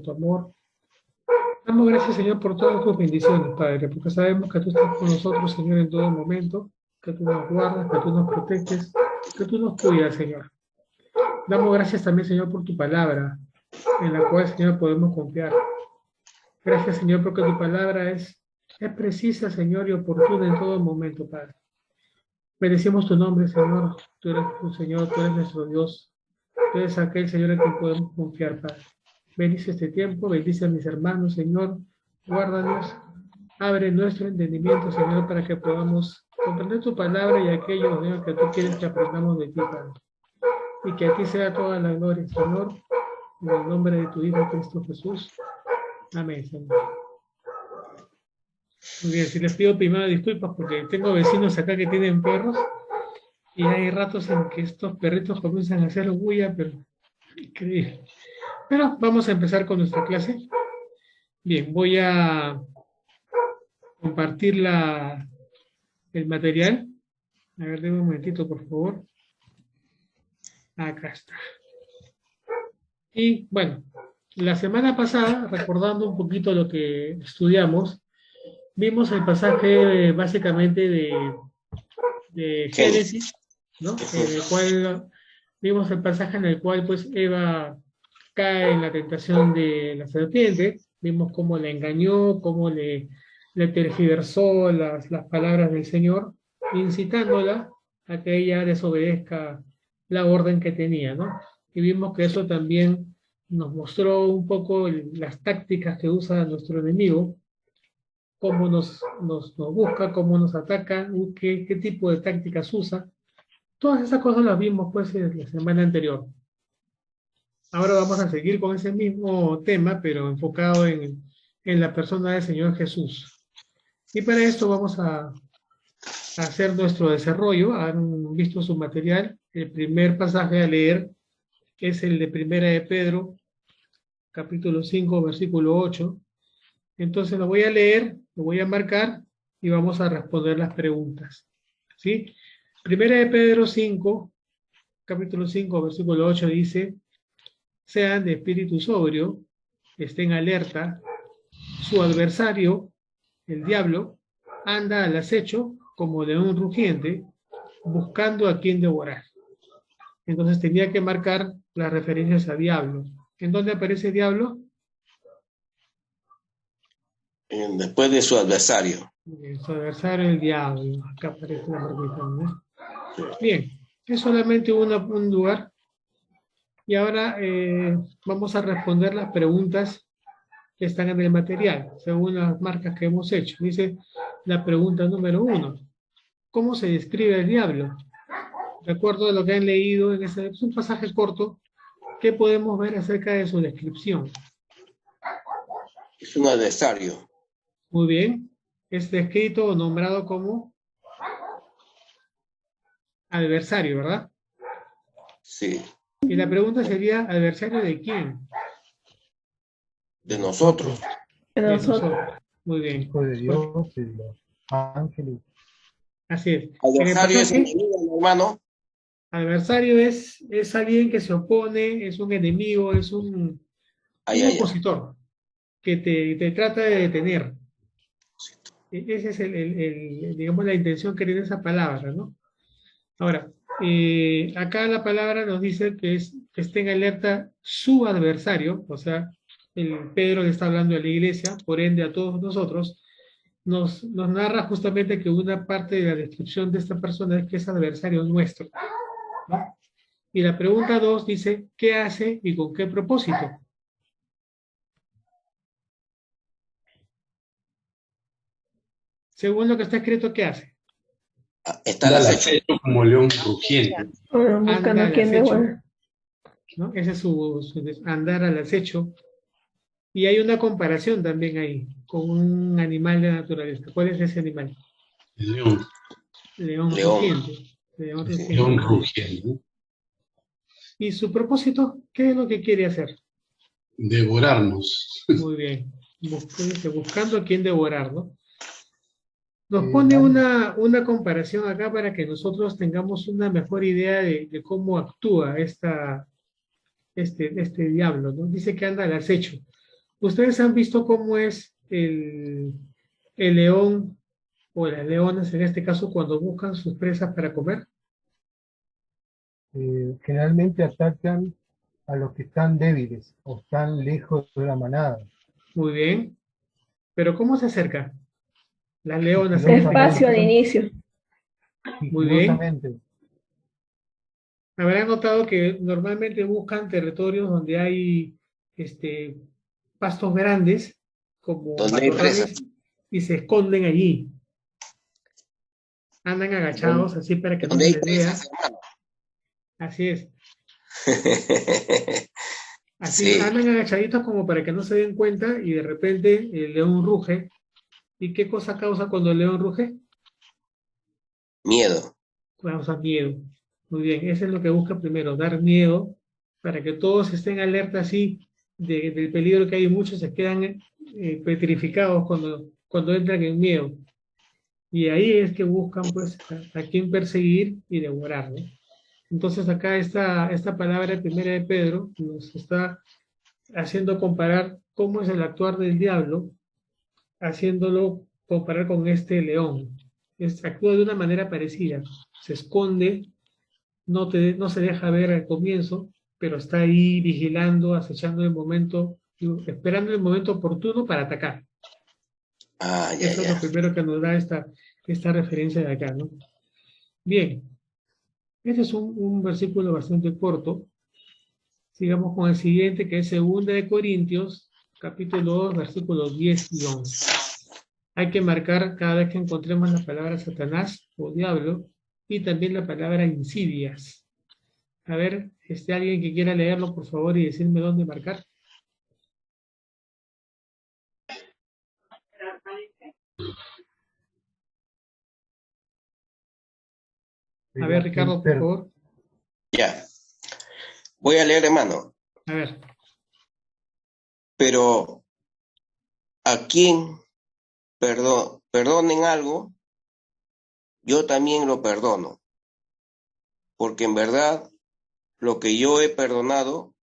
tu amor. Damos gracias, Señor, por todas tus bendiciones, Padre, porque sabemos que tú estás con nosotros, Señor, en todo momento, que tú nos guardas, que tú nos proteges, que tú nos cuidas, Señor. Damos gracias también, Señor, por tu palabra, en la cual, Señor, podemos confiar. Gracias, Señor, porque tu palabra es precisa, Señor, y oportuna en todo momento, Padre. Bendecimos tu nombre, Señor. Tú eres tu Señor, tú eres nuestro Dios. Tú eres aquel, Señor, en quien podemos confiar, Padre. Bendice este tiempo, bendice a mis hermanos, Señor. Guárdanos. Abre nuestro entendimiento, Señor, para que podamos comprender tu palabra y aquello, Señor, que tú quieres que aprendamos de ti, Padre. Y que a ti sea toda la gloria, Señor, en el nombre de tu Hijo Cristo Jesús. Amén, Señor. Muy bien, si les pido primero disculpas porque tengo vecinos acá que tienen perros y hay ratos en que estos perritos comienzan a hacer bulla, pero increíble. Pero vamos a empezar con nuestra clase. Bien, voy a compartir el material. A ver, denme un momentito, por favor. Acá está. Y bueno, la semana pasada, recordando un poquito lo que estudiamos, vimos el pasaje básicamente de Génesis, ¿no? En el cual vimos el pasaje en el cual pues Eva cae en la tentación de la serpiente, vimos cómo la engañó, cómo le tergiversó las palabras del Señor, incitándola a que ella desobedezca la orden que tenía, ¿no? Y vimos que eso también nos mostró un poco las tácticas que usa nuestro enemigo, cómo nos busca, cómo nos ataca, qué tipo de tácticas usa. Todas esas cosas las vimos pues en la semana anterior. Ahora vamos a seguir con ese mismo tema, pero enfocado en la persona del Señor Jesús. Y para esto vamos a hacer nuestro desarrollo. Han visto su material. El primer pasaje a leer es el de Primera de Pedro, capítulo 5, versículo 8. Entonces lo voy a leer, lo voy a marcar y vamos a responder las preguntas. ¿Sí? Primera de Pedro 5, capítulo 5, versículo 8 dice: sean de espíritu sobrio, estén alerta, su adversario, el diablo, anda al acecho como león rugiente, buscando a quien devorar. Entonces tenía que marcar las referencias a diablo. ¿En dónde aparece diablo? Después de su adversario. Su adversario, el diablo. Acá aparece la marquita, ¿no? Bien, es solamente un lugar. Y ahora vamos a responder las preguntas que están en el material, según las marcas que hemos hecho. Dice la pregunta número 1. ¿Cómo se describe el diablo? De acuerdo a lo que han leído, es un pasaje corto, ¿qué podemos ver acerca de su descripción? Es un adversario. Muy bien. Es descrito o nombrado como adversario, ¿verdad? Sí. Y la pregunta sería, ¿adversario de quién? De nosotros. De nosotros. Muy bien. Hijo de Dios y los ángeles. Así es. Adversario es enemigo, hermano. Adversario es alguien que se opone, es un enemigo, es un opositor que te trata de detener. Esa es digamos, la intención que tiene esa palabra, ¿no? Ahora, acá la palabra nos dice que esté en alerta su adversario, o sea, Pedro le está hablando a la iglesia, por ende a todos nosotros, nos narra justamente que una parte de la descripción de esta persona es que es adversario nuestro, ¿no? Y la pregunta 2 dice, ¿qué hace y con qué propósito? Según lo que está escrito, ¿qué hace? Está al acecho como león rugiente. Buscando a quien devorar, ¿no? Ese es su andar al acecho. Y hay una comparación también ahí con un animal de la naturaleza. ¿Cuál es ese animal? El león. León rugiente. León rugiente. ¿Y su propósito? ¿Qué es lo que quiere hacer? Devorarnos. Muy bien. Buscando a quien devorar, ¿no? Nos pone una comparación acá para que nosotros tengamos una mejor idea de cómo actúa este diablo, ¿no? Dice que anda al acecho. ¿Ustedes han visto cómo es el león o las leonas, en este caso, cuando buscan sus presas para comer? Generalmente atacan a los que están débiles o están lejos de la manada. Muy bien. ¿Pero cómo se acerca? Las leonas. Despacio al inicio. Muy bien. Sigilosamente. Habrán notado que normalmente buscan territorios donde hay pastos grandes, como Donde hay matorrales, presas. y se esconden allí. Andan agachados así para que no Donde se hay les vea. presas, hermano. Así es. Así Sí. andan agachaditos como para que no se den cuenta y de repente el león ruge. ¿Y qué cosa causa cuando el león ruge? Miedo. Causa miedo. Muy bien, eso es lo que busca primero, dar miedo para que todos estén alerta así del peligro que hay. Muchos se quedan petrificados cuando entran en miedo. Y ahí es que buscan pues a quién perseguir y devorar, ¿no? Entonces acá esta palabra primera de Pedro nos está haciendo comparar cómo es el actuar del diablo, haciéndolo comparar con este león. Actúa de una manera parecida, se esconde, no se deja ver al comienzo, pero está ahí vigilando, acechando el momento, esperando el momento oportuno para atacar. Ah, ya, Eso es ya. lo primero que nos da esta referencia de acá, ¿no? Bien, este es un versículo bastante corto. Sigamos con el siguiente, que es 2 de Corintios, capítulo 2, versículos 10 y 11. Hay que marcar cada vez que encontremos la palabra Satanás o diablo y también la palabra insidias. A ver, alguien que quiera leerlo, por favor, y decirme dónde marcar. A ver, Ricardo, por favor. Ya. Voy a leer, hermano. A ver. Pero a quien perdonen algo, yo también lo perdono. Porque en verdad, lo que yo he perdonado,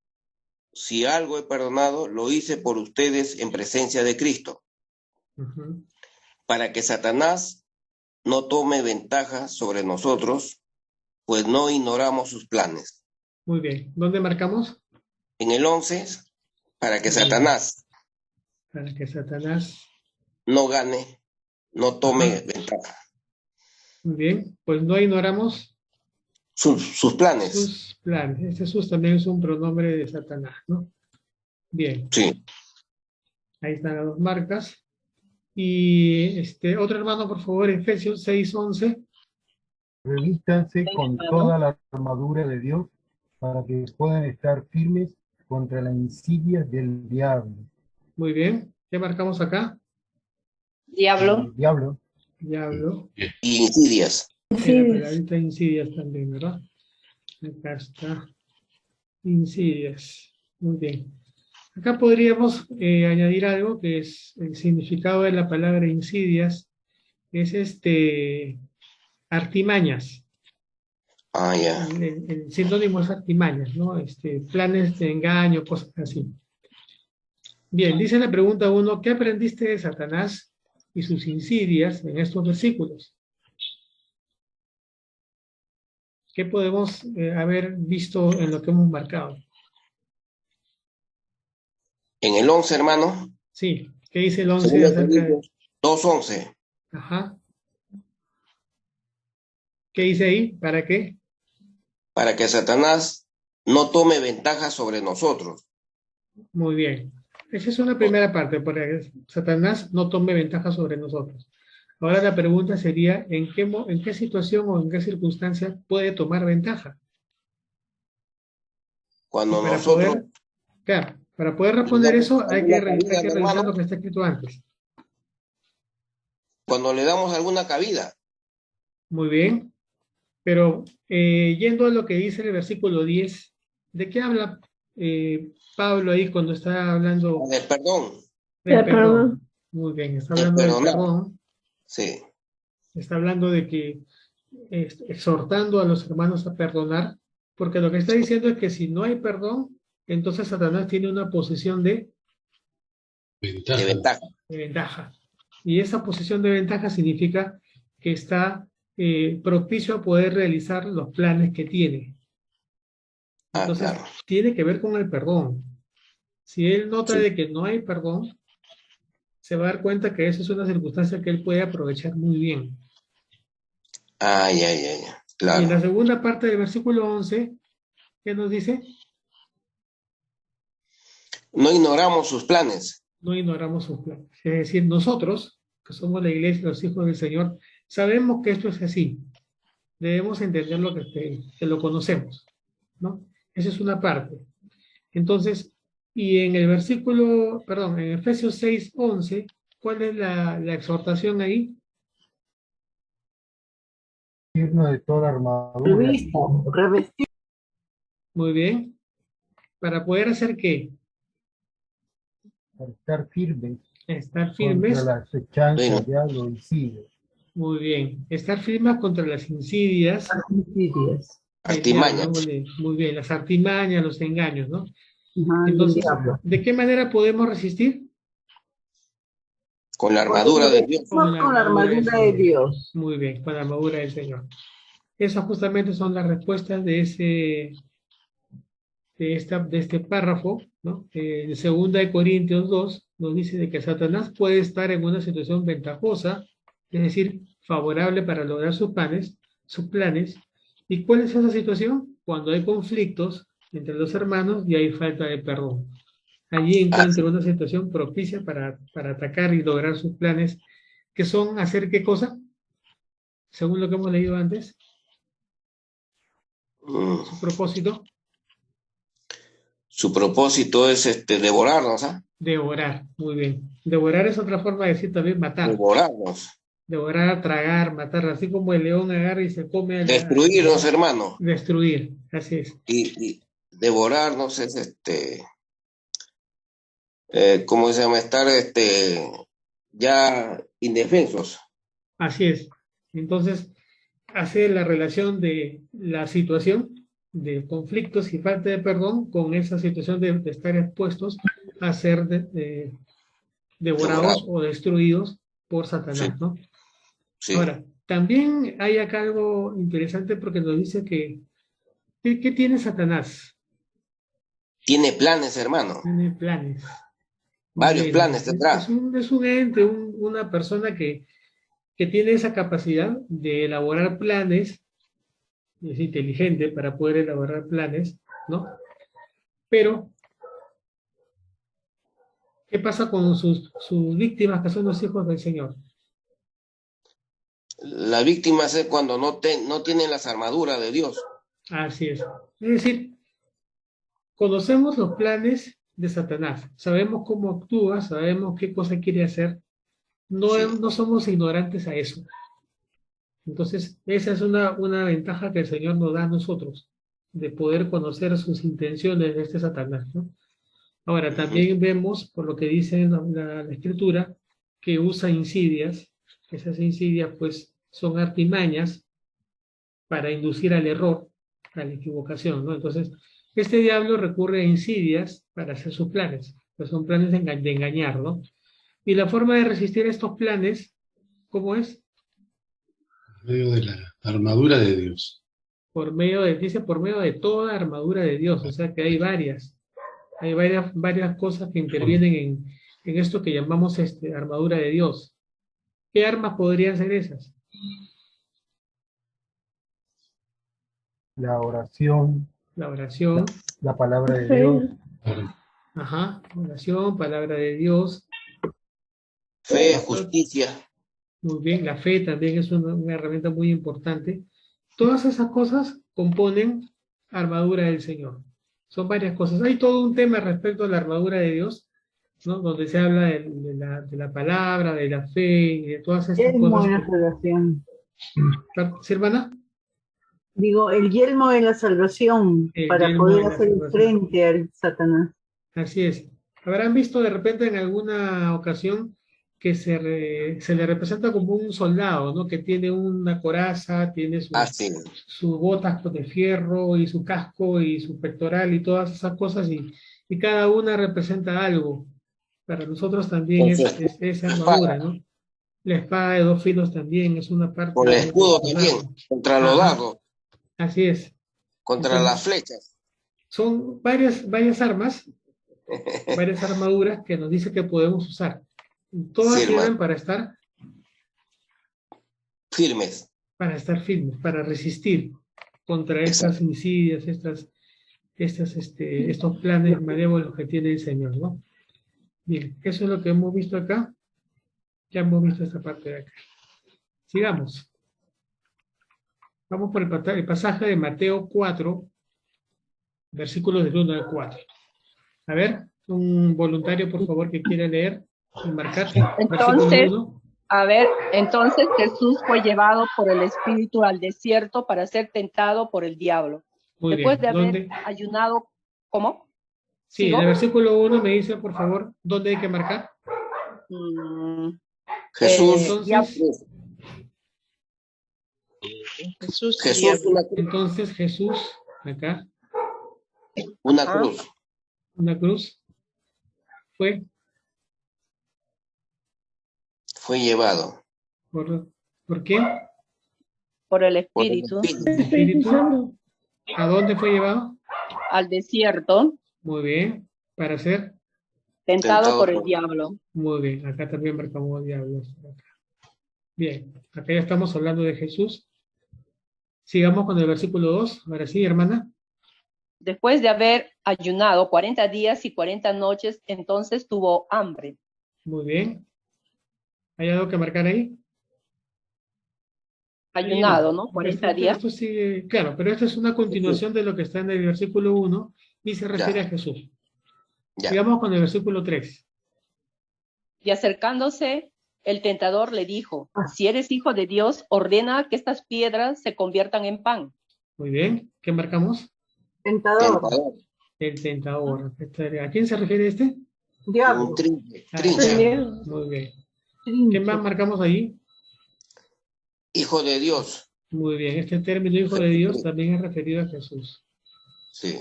si algo he perdonado, lo hice por ustedes en presencia de Cristo. Para que Satanás no tome ventaja sobre nosotros, pues no ignoramos sus planes. Muy bien. ¿Dónde marcamos? En el 11, para que Satanás no gane, no tome ventaja. Muy bien. Pues no ignoramos sus planes. Sus planes. Jesús también es un pronombre de Satanás, ¿no? Bien. Sí. Ahí están las dos marcas. Y otro hermano, por favor, Efesios 6:11. Revístanse con toda la armadura de Dios para que puedan estar firmes contra la insidia del diablo. Muy bien. ¿Qué marcamos acá? Diablo. Diablo. Diablo. Y insidias. La palabrita insidias también, ¿verdad? Acá está. Insidias. Muy bien. Acá podríamos añadir algo que es el significado de la palabra insidias. Es artimañas. Ah, ya. El sinónimo es artimañas, ¿no? Planes de engaño, cosas así. Bien, dice la pregunta 1, ¿qué aprendiste de Satanás y sus insidias en estos versículos? ¿Qué podemos haber visto en lo que hemos marcado? En el 11, hermano. Sí, ¿qué dice el 11 acerca de...? 2:11. Ajá. ¿Qué dice ahí? ¿Para qué? Para que Satanás no tome ventaja sobre nosotros. Muy bien. Esa es una primera parte, para que Satanás no tome ventaja sobre nosotros. Ahora la pregunta sería, ¿en qué situación o en qué circunstancia puede tomar ventaja? Cuando nosotros... Claro, para poder responder eso hay que revisar lo que está escrito antes. Cuando le damos alguna cabida. Muy bien. Pero yendo a lo que dice el versículo 10, ¿de qué habla Pablo ahí cuando está hablando? Del perdón. Del perdón. Muy bien, está hablando del perdón. Sí. Está hablando de que exhortando a los hermanos a perdonar, porque lo que está diciendo es que si no hay perdón, entonces Satanás tiene una posesión de de ventaja. De ventaja. Y esa posición de ventaja significa que está propicio a poder realizar los planes que tiene. Entonces, Claro. tiene que ver con el perdón. Si él nota Sí. de que no hay perdón, se va a dar cuenta que eso es una circunstancia que él puede aprovechar muy bien. Ya, Y en la claro. segunda parte del versículo 11, ¿qué nos dice? No ignoramos sus planes. No ignoramos sus planes. Es decir, nosotros, que somos la iglesia, los hijos del Señor, sabemos que esto es así. Debemos entender lo que lo conocemos, ¿no? Esa es una parte. Entonces, y en el versículo, perdón, en Efesios 6:11, ¿cuál es la exhortación ahí? Irnos de toda armadura. Muy bien. ¿Para poder hacer qué? Para estar firmes Estar firmes. contra la acechanza Bueno. del diablo y sigue. Muy bien. Estar firmes contra las insidias. Artimañas. Muy bien. Las artimañas, los engaños, ¿no? Ajá, Entonces, del diablo. ¿de qué manera podemos resistir? Con la armadura de Dios. Con la armadura de Dios. Muy bien, con la armadura del Señor. Esas justamente son las respuestas de este párrafo, ¿no? En 2 Corintios 2 nos dice de que Satanás puede estar en una situación ventajosa, es decir, favorable para lograr sus planes. ¿Y cuál es esa situación? Cuando hay conflictos entre los hermanos y hay falta de perdón. Allí encuentra una situación propicia para atacar y lograr sus planes, que son hacer qué cosa, según lo que hemos leído antes, su propósito. Su propósito es devorarnos, ¿ah? Devorar, muy bien. Devorar es otra forma de decir también matar. Devorarnos. Devorar, tragar, matar, así como el león agarra y se come a Destruirnos, hermano. Destruir, así es. Y devorarnos es ¿cómo se llama? Estar ya indefensos. Así es. Entonces, hace la relación de la situación de conflictos y falta de perdón con esa situación de estar expuestos a ser devorados o destruidos por Satanás, Sí. ¿no? Sí. Ahora, también hay acá algo interesante porque nos dice que ¿qué tiene Satanás? Tiene planes, hermano. Tiene planes. Varios Bien, planes tendrá. es un ente, una persona que tiene esa capacidad de elaborar planes, es inteligente para poder elaborar planes, ¿no? Pero, ¿qué pasa con sus víctimas que son los hijos del Señor? La víctima es cuando no tienen las armaduras de Dios. Así es. Es decir, conocemos los planes de Satanás, sabemos cómo actúa, sabemos qué cosa quiere hacer, no somos ignorantes a eso. Entonces, esa es una ventaja que el Señor nos da a nosotros, de poder conocer sus intenciones de este Satanás, ¿no? Ahora, también vemos, por lo que dice la Escritura, que usa insidias. Esas insidias, pues, son artimañas para inducir al error, a la equivocación, ¿no? Entonces, este diablo recurre a insidias para hacer sus planes, pues son planes de engañar, ¿no? Y la forma de resistir estos planes, ¿cómo es? Por medio de la armadura de Dios. Por medio de toda armadura de Dios, o sea que hay varias cosas que intervienen en esto que llamamos armadura de Dios. ¿Qué armas podrían ser esas? La oración, La oración, la palabra de Dios, ajá, oración, palabra de Dios. Fe, justicia. Muy bien, la fe también es una herramienta muy importante. Todas esas cosas componen armadura del Señor. Son varias cosas. Hay todo un tema respecto a la armadura de Dios, ¿no? Donde se habla de la palabra, de la fe y de todas estas Yelmo cosas. de la salvación. ¿Sí, hermana? Digo, el yelmo de la salvación El para yelmo poder de la hacer salvación. frente al Satanás. Así es. Habrán visto de repente en alguna ocasión que se le representa como un soldado, ¿no? Que tiene una coraza, tiene sus botas de fierro y su casco y su pectoral y todas esas cosas y cada una representa algo. Para nosotros también es armadura, ¿no? La espada de dos filos también es una parte. Con el escudo también, contra los dardos. Así es. Contra Entonces, las flechas. son varias armas, varias armaduras que nos dice que podemos usar. Todas Sí, sirven hermano. para estar Firmes. firmes, para resistir contra estas insidias, estos planes malévolos que tiene el Señor, ¿no? Bien, eso es lo que hemos visto acá. Ya hemos visto esta parte de acá. Sigamos. Vamos por el pasaje de Mateo 4, versículos del 1 al 4. A ver, un voluntario, por favor, que quiera leer y marcar. Entonces, a ver, entonces Jesús fue llevado por el Espíritu al desierto para ser tentado por el diablo. Muy Después bien. de haber ayunado, ¿cómo? Sí, ¿Sigo? en el versículo 1 me dice, por favor, ¿dónde hay que marcar? Jesús. Entonces Jesús, acá. Una cruz. Una cruz. Fue llevado. ¿Por quién? Por el Espíritu. Espíritu. ¿A dónde fue llevado? Al desierto. Muy bien. Para ser tentado por el diablo. Muy bien. Acá también marcamos diablos. Bien. Acá ya estamos hablando de Jesús. Sigamos con el versículo 2. Ahora sí, hermana. Después de haber ayunado 40 días y 40 noches, entonces tuvo hambre. Muy bien. ¿Hay algo que marcar ahí? Ayunado, ¿no? 40 días. Esto sí, claro, pero esto es una continuación de lo que está en el versículo 1 y se refiere a Jesús. Sigamos con el versículo 3. Y acercándose, el tentador le dijo, si eres hijo de Dios, ordena que estas piedras se conviertan en pan. Muy bien. ¿Qué marcamos? Tentador. El tentador. ¿A quién se refiere este? Diablo. Muy bien. ¿Qué más marcamos ahí? Hijo de Dios. Muy bien. Este término hijo de Dios también es referido a Jesús. Sí.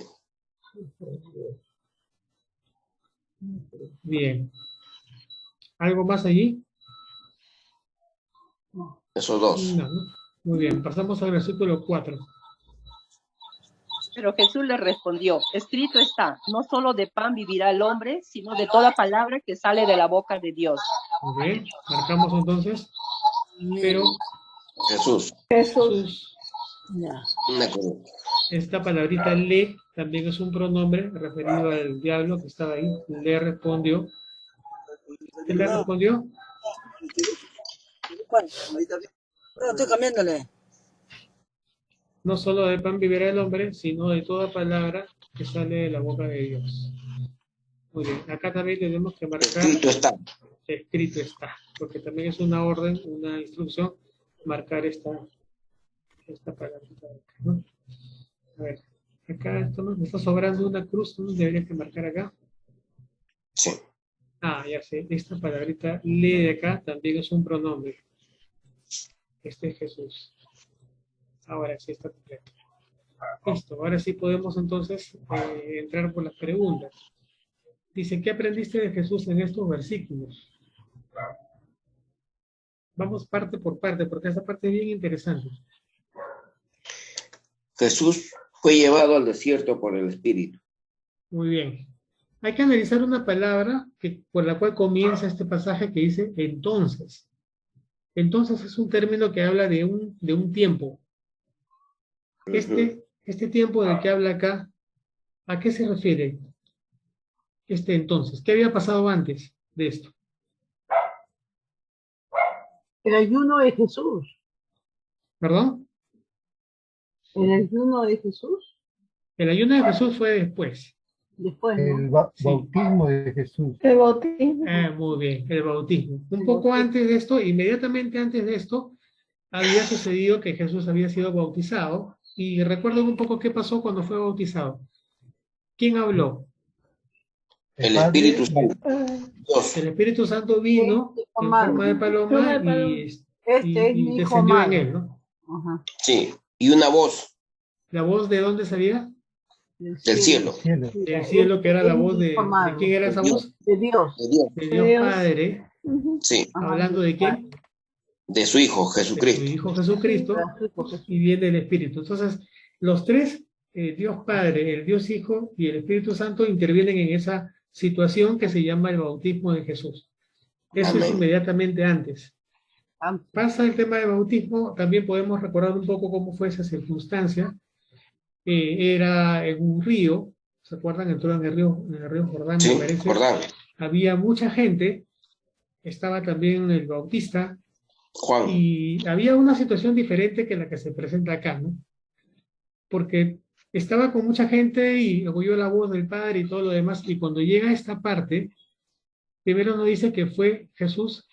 Bien. ¿Algo más allí? Esos dos. No. Muy bien. Pasamos al versículo 4. Pero Jesús le respondió, escrito está, no solo de pan vivirá el hombre, sino de toda palabra que sale de la boca de Dios. Muy bien, marcamos entonces, pero Jesús. Esta palabrita le también es un pronombre referido al diablo que estaba ahí. Le respondió. ¿Qué le respondió? Estoy cambiándole. No solo de pan vivirá el hombre, sino de toda palabra que sale de la boca de Dios. Muy bien, acá también tenemos que marcar. Escrito está. Escrito está, porque también es una orden, una instrucción, marcar esta palabra. ¿No? A ver, acá esto me está sobrando una cruz, ¿no? Debería que marcar acá. Sí. Ah, ya sé, esta palabrita le de acá también es un pronombre. Este es Jesús. Ahora sí está completo. Listo, ahora sí podemos entonces entrar por las preguntas. Dice, ¿qué aprendiste de Jesús en estos versículos? Vamos parte por parte, porque esta parte es bien interesante. Jesús fue llevado al desierto por el Espíritu. Muy bien. Hay que analizar una palabra por la cual comienza este pasaje que dice entonces. Entonces es un término que habla de un tiempo. Este tiempo del que habla acá, ¿a qué se refiere? Entonces, ¿qué había pasado antes de esto? El ayuno de Jesús. ¿Perdón? El ayuno de Jesús. El ayuno de Jesús fue después. Después, ¿no? El bautismo de Jesús. El bautismo. Muy bien, el bautismo. Un poco antes de esto, inmediatamente antes de esto, había sucedido que Jesús había sido bautizado. Y recuerden un poco qué pasó cuando fue bautizado. ¿Quién habló? El Espíritu Santo. El Espíritu Santo vino en forma de paloma y descendió en él, ¿no? Ajá. Sí, y una voz. ¿La voz de dónde salía? Del cielo. Cielo. Del cielo, que era la voz ¿de quién era esa voz? De Dios. De Dios. De Dios Padre, Sí, hablando de quién? de su Hijo De su Jesucristo. Hijo Jesucristo, y viene el Espíritu. Entonces, los tres, Dios Padre, el Dios Hijo y el Espíritu Santo intervienen en esa situación que se llama el bautismo de Jesús. Eso es Amén. inmediatamente antes. Pasa el tema del bautismo, también podemos recordar un poco cómo fue esa circunstancia. Era en un río, ¿se acuerdan? Entró en el río Jordán, Sí, me parece. Jordán. Había mucha gente, estaba también el Bautista, Juan. y había una situación diferente que la que se presenta acá, ¿no? Porque estaba con mucha gente y oyó la voz del Padre y todo lo demás, y cuando llega a esta parte, primero nos dice que fue Jesús,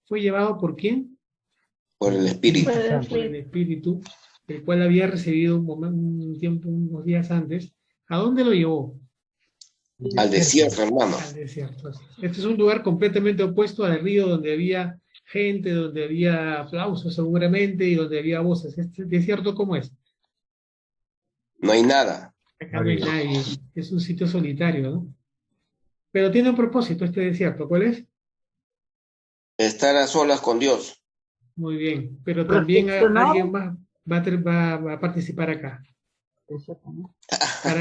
¿fue llevado por quién? Por el Espíritu. Por el Espíritu, el cual había recibido un tiempo, unos días antes. ¿A dónde lo llevó? Al desierto, hermano. Al desierto. Este es un lugar completamente opuesto al río, donde había gente, donde había aplausos seguramente y donde había voces. ¿Este desierto cómo es? No hay nada. Acá no hay nadie. Es un sitio solitario, ¿no? Pero tiene un propósito este desierto. ¿Cuál es? Estar a solas con Dios. Muy bien. Pero también Reflexionar. alguien más va a participar acá.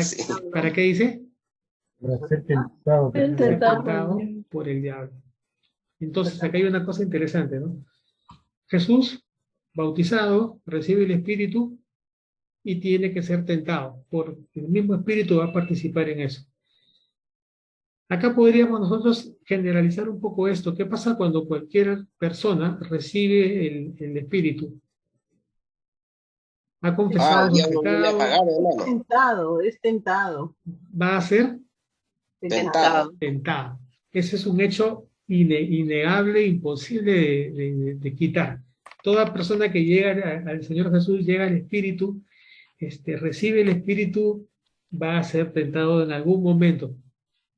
Sí. ¿Para qué dice? Para ser tentado. Ser tentado por el diablo. Entonces, acá hay una cosa interesante, ¿no? Jesús, bautizado, recibe el Espíritu y tiene que ser tentado, porque el mismo Espíritu va a participar en eso. Acá podríamos nosotros generalizar un poco esto. ¿Qué pasa cuando cualquier persona recibe el Espíritu? Ha confesado El sus diablo viene a pecados, pagar, hermano. Es tentado. va a ser Tentado. tentado. Ese es un hecho innegable, imposible de quitar. Toda persona que llega al Señor Jesús, llega al Espíritu, recibe el Espíritu, va a ser tentado en algún momento.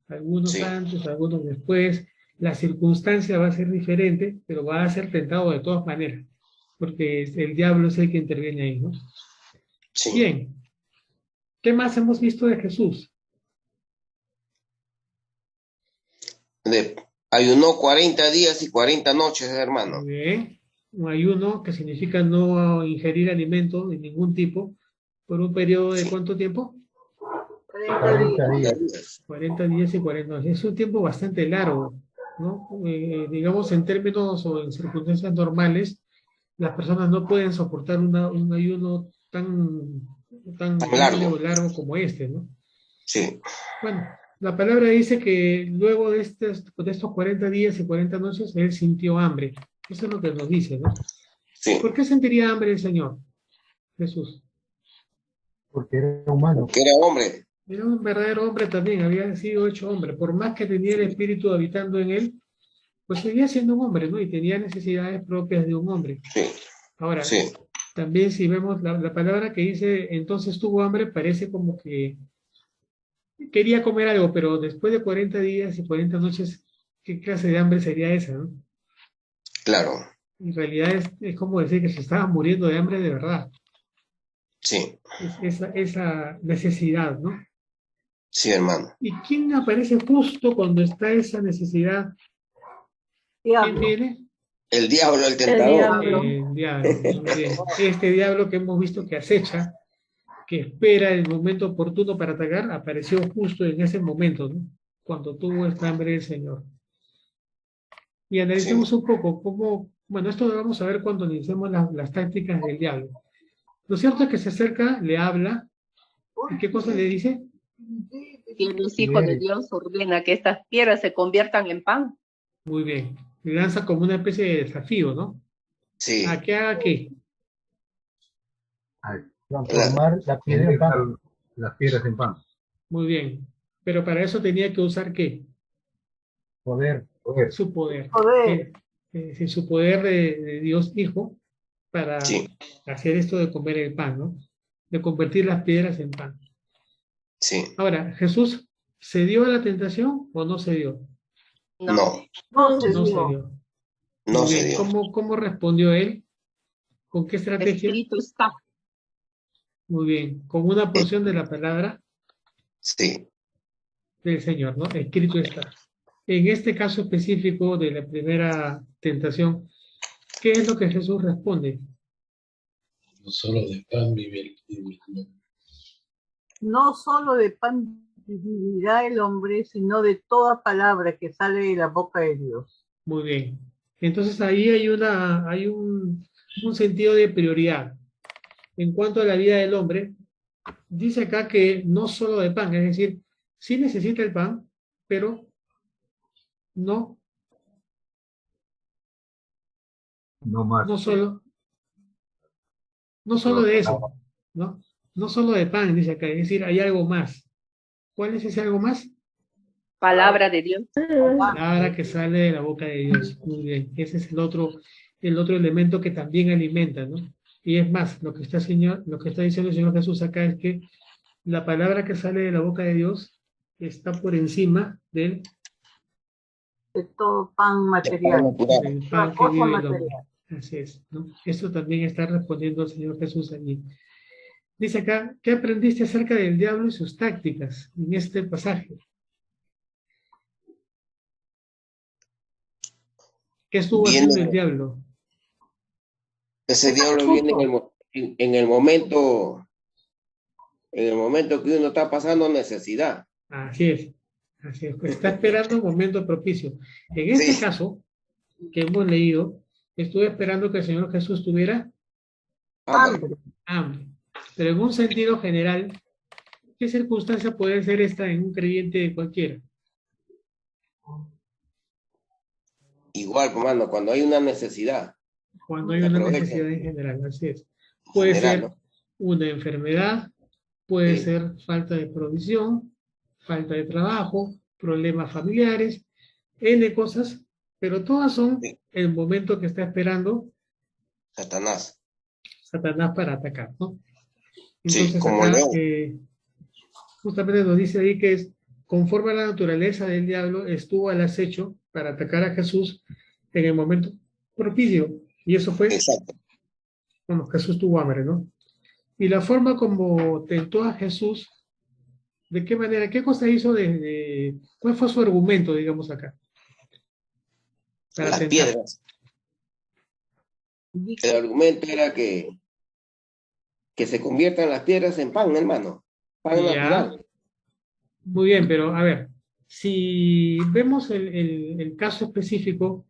Algunos Sí. antes, algunos después. La circunstancia va a ser diferente, pero va a ser tentado de todas maneras, porque el diablo es el que interviene ahí, ¿no? Sí. Bien. ¿Qué más hemos visto de Jesús? Ayunó 40 días y 40 noches, hermano. Muy bien. Un ayuno que significa no ingerir alimento de ningún tipo por un periodo de Sí. ¿cuánto tiempo? 40 días. 40 días y 40 noches. Es un tiempo bastante largo, ¿no? Digamos, en términos o en circunstancias normales, las personas no pueden soportar un ayuno tan largo. largo como este, ¿no? Sí. Bueno, la palabra dice que luego de estos 40 días y 40 noches, él sintió hambre. Eso es lo que nos dice, ¿no? Sí. ¿Por qué sentiría hambre el Señor Jesús? Porque era humano. Que era hombre. Era un verdadero hombre también, había sido hecho hombre. Por más que tenía el Espíritu habitando en él, pues seguía siendo un hombre, ¿no? Y tenía necesidades propias de un hombre. Sí. Ahora, Sí. también si vemos la palabra que dice, entonces tuvo hambre, parece como que quería comer algo, pero después de 40 días y 40 noches, ¿qué clase de hambre sería esa, no? Claro. En realidad es como decir que se estaba muriendo de hambre de verdad. Sí. Esa necesidad, ¿no? Sí, hermano. ¿Y quién aparece justo cuando está esa necesidad? ¿Quién Diablo. viene? El diablo, el tentador. El diablo. Muy bien. Este diablo que hemos visto que acecha, que espera el momento oportuno para atacar, apareció justo en ese momento, ¿no? Cuando tuvo esta hambre el Señor. Y analicemos un poco cómo, bueno, esto lo vamos a ver cuando analicemos las tácticas del diablo. Lo cierto es que se acerca, le habla, ¿y qué cosa le dice? Si los hijos de Dios ordena que estas piedras se conviertan en pan. Muy bien. Le lanza como una especie de desafío, ¿no? Sí. ¿A qué haga qué? Transformar la piedra en pan. Las piedras en pan. Muy bien. Pero para eso tenía que usar ¿qué? Poder. Su poder. Poder. Su poder de Dios Hijo para Sí. hacer esto de comer el pan, ¿no? De convertir las piedras en pan. Sí. Ahora, ¿Jesús se dio a la tentación o no se dio? No. No se No se dio. dio. No Muy se bien. dio. ¿Cómo respondió él? ¿Con qué estrategia? Escrito está. Muy bien. Con una porción de la palabra Sí. del Señor, ¿no? Escrito está. En este caso específico de la primera tentación, ¿qué es lo que Jesús responde? No solo de pan vive el hombre. No solo de pan vivirá el hombre, sino de toda palabra que sale de la boca de Dios. Muy bien. Entonces ahí hay un sentido de prioridad. En cuanto a la vida del hombre, dice acá que no solo de pan, es decir, sí necesita el pan, pero no, No más. no solo de eso, ¿no? No solo de pan, dice acá, es decir, hay algo más. ¿Cuál es ese algo más? Palabra de Dios. Palabra que sale de la boca de Dios. Muy bien. Ese es el otro elemento que también alimenta, ¿no? Y es más, lo que está diciendo el Señor Jesús acá es que la palabra que sale de la boca de Dios está por encima De todo pan material. del pan que Cosa vive el hombre. material. Así es, ¿no? Eso también está respondiendo el Señor Jesús allí. Dice acá, ¿qué aprendiste acerca del diablo y sus tácticas en este pasaje? ¿Qué estuvo haciendo el diablo? Ese diablo viene en el momento que uno está pasando necesidad. Así es. Así es. Pues está esperando un momento propicio. En este Sí. caso que hemos leído, estuve esperando que el Señor Jesús tuviera Hambre. hambre. Pero en un sentido general, ¿qué circunstancia puede ser esta en un creyente cualquiera? Igual, hermano, cuando hay una necesidad. Cuando hay una necesidad en general, así es. Puede ser ¿no? una enfermedad, puede Sí. ser falta de provisión, falta de trabajo, problemas familiares, N cosas, pero todas son Sí. el momento que está esperando Satanás. Satanás para atacar, ¿no? Entonces Sí, como acá león. justamente nos dice ahí que es conforme a la naturaleza del diablo, estuvo al acecho para atacar a Jesús en el momento propicio. Y eso fue, Exacto. bueno, Jesús tuvo hambre, ¿no? Y la forma como tentó a Jesús, ¿de qué manera? ¿Qué cosa hizo cuál fue su argumento, digamos acá? Para Las tentar. piedras. El argumento era que se conviertan las piedras en pan, hermano. Pan Ya. natural. Muy bien, pero a ver, si vemos el caso específico,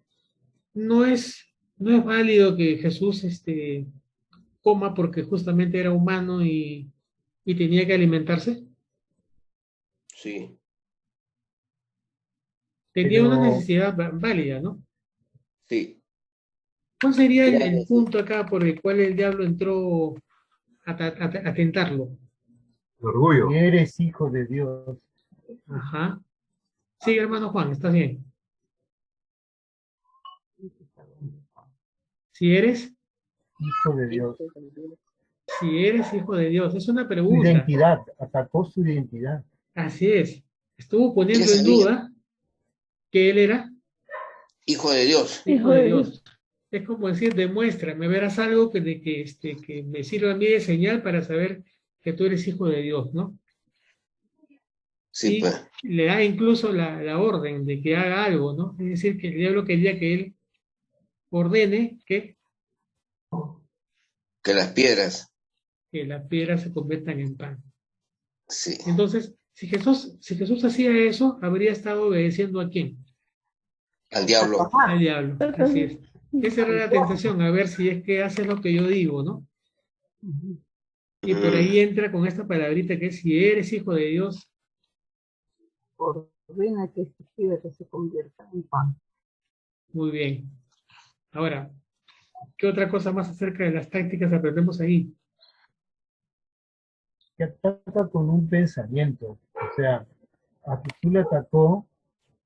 no es válido que Jesús coma porque justamente era humano y tenía que alimentarse. Sí. Tenía una Pero- necesidad válida, ¿no? Sí. ¿Cuál sería Era el punto acá por el cual el diablo entró a tentarlo? El orgullo. Si eres hijo de Dios, Ajá. Sí, hermano Juan, estás bien. Si eres hijo de Dios. hijo de Dios, es una Su pregunta. identidad, atacó su identidad. Así es. Estuvo poniendo ¿Qué en sabía? duda que él era Hijo de Dios. hijo de Dios. Es como decir, demuéstrame, verás algo que me sirva a mí de señal para saber que tú eres hijo de Dios, ¿no? Sí, Y pues. le da incluso la orden de que haga algo, ¿no? Es decir, que el diablo quería que él ordene que Que las piedras. las piedras se conviertan en pan. Sí. Entonces, si Jesús hacía eso, habría estado obedeciendo ¿a quién? Al diablo. Al diablo, así es. Esa era la tentación, a ver si es que haces lo que yo digo, ¿no? Y por ahí entra con esta palabrita que es, si eres hijo de Dios, Ordena que esta piedra se convierta en pan. muy bien. Ahora, ¿qué otra cosa más acerca de las tácticas aprendemos ahí? Que ataca con un pensamiento. O sea, a Jesús le atacó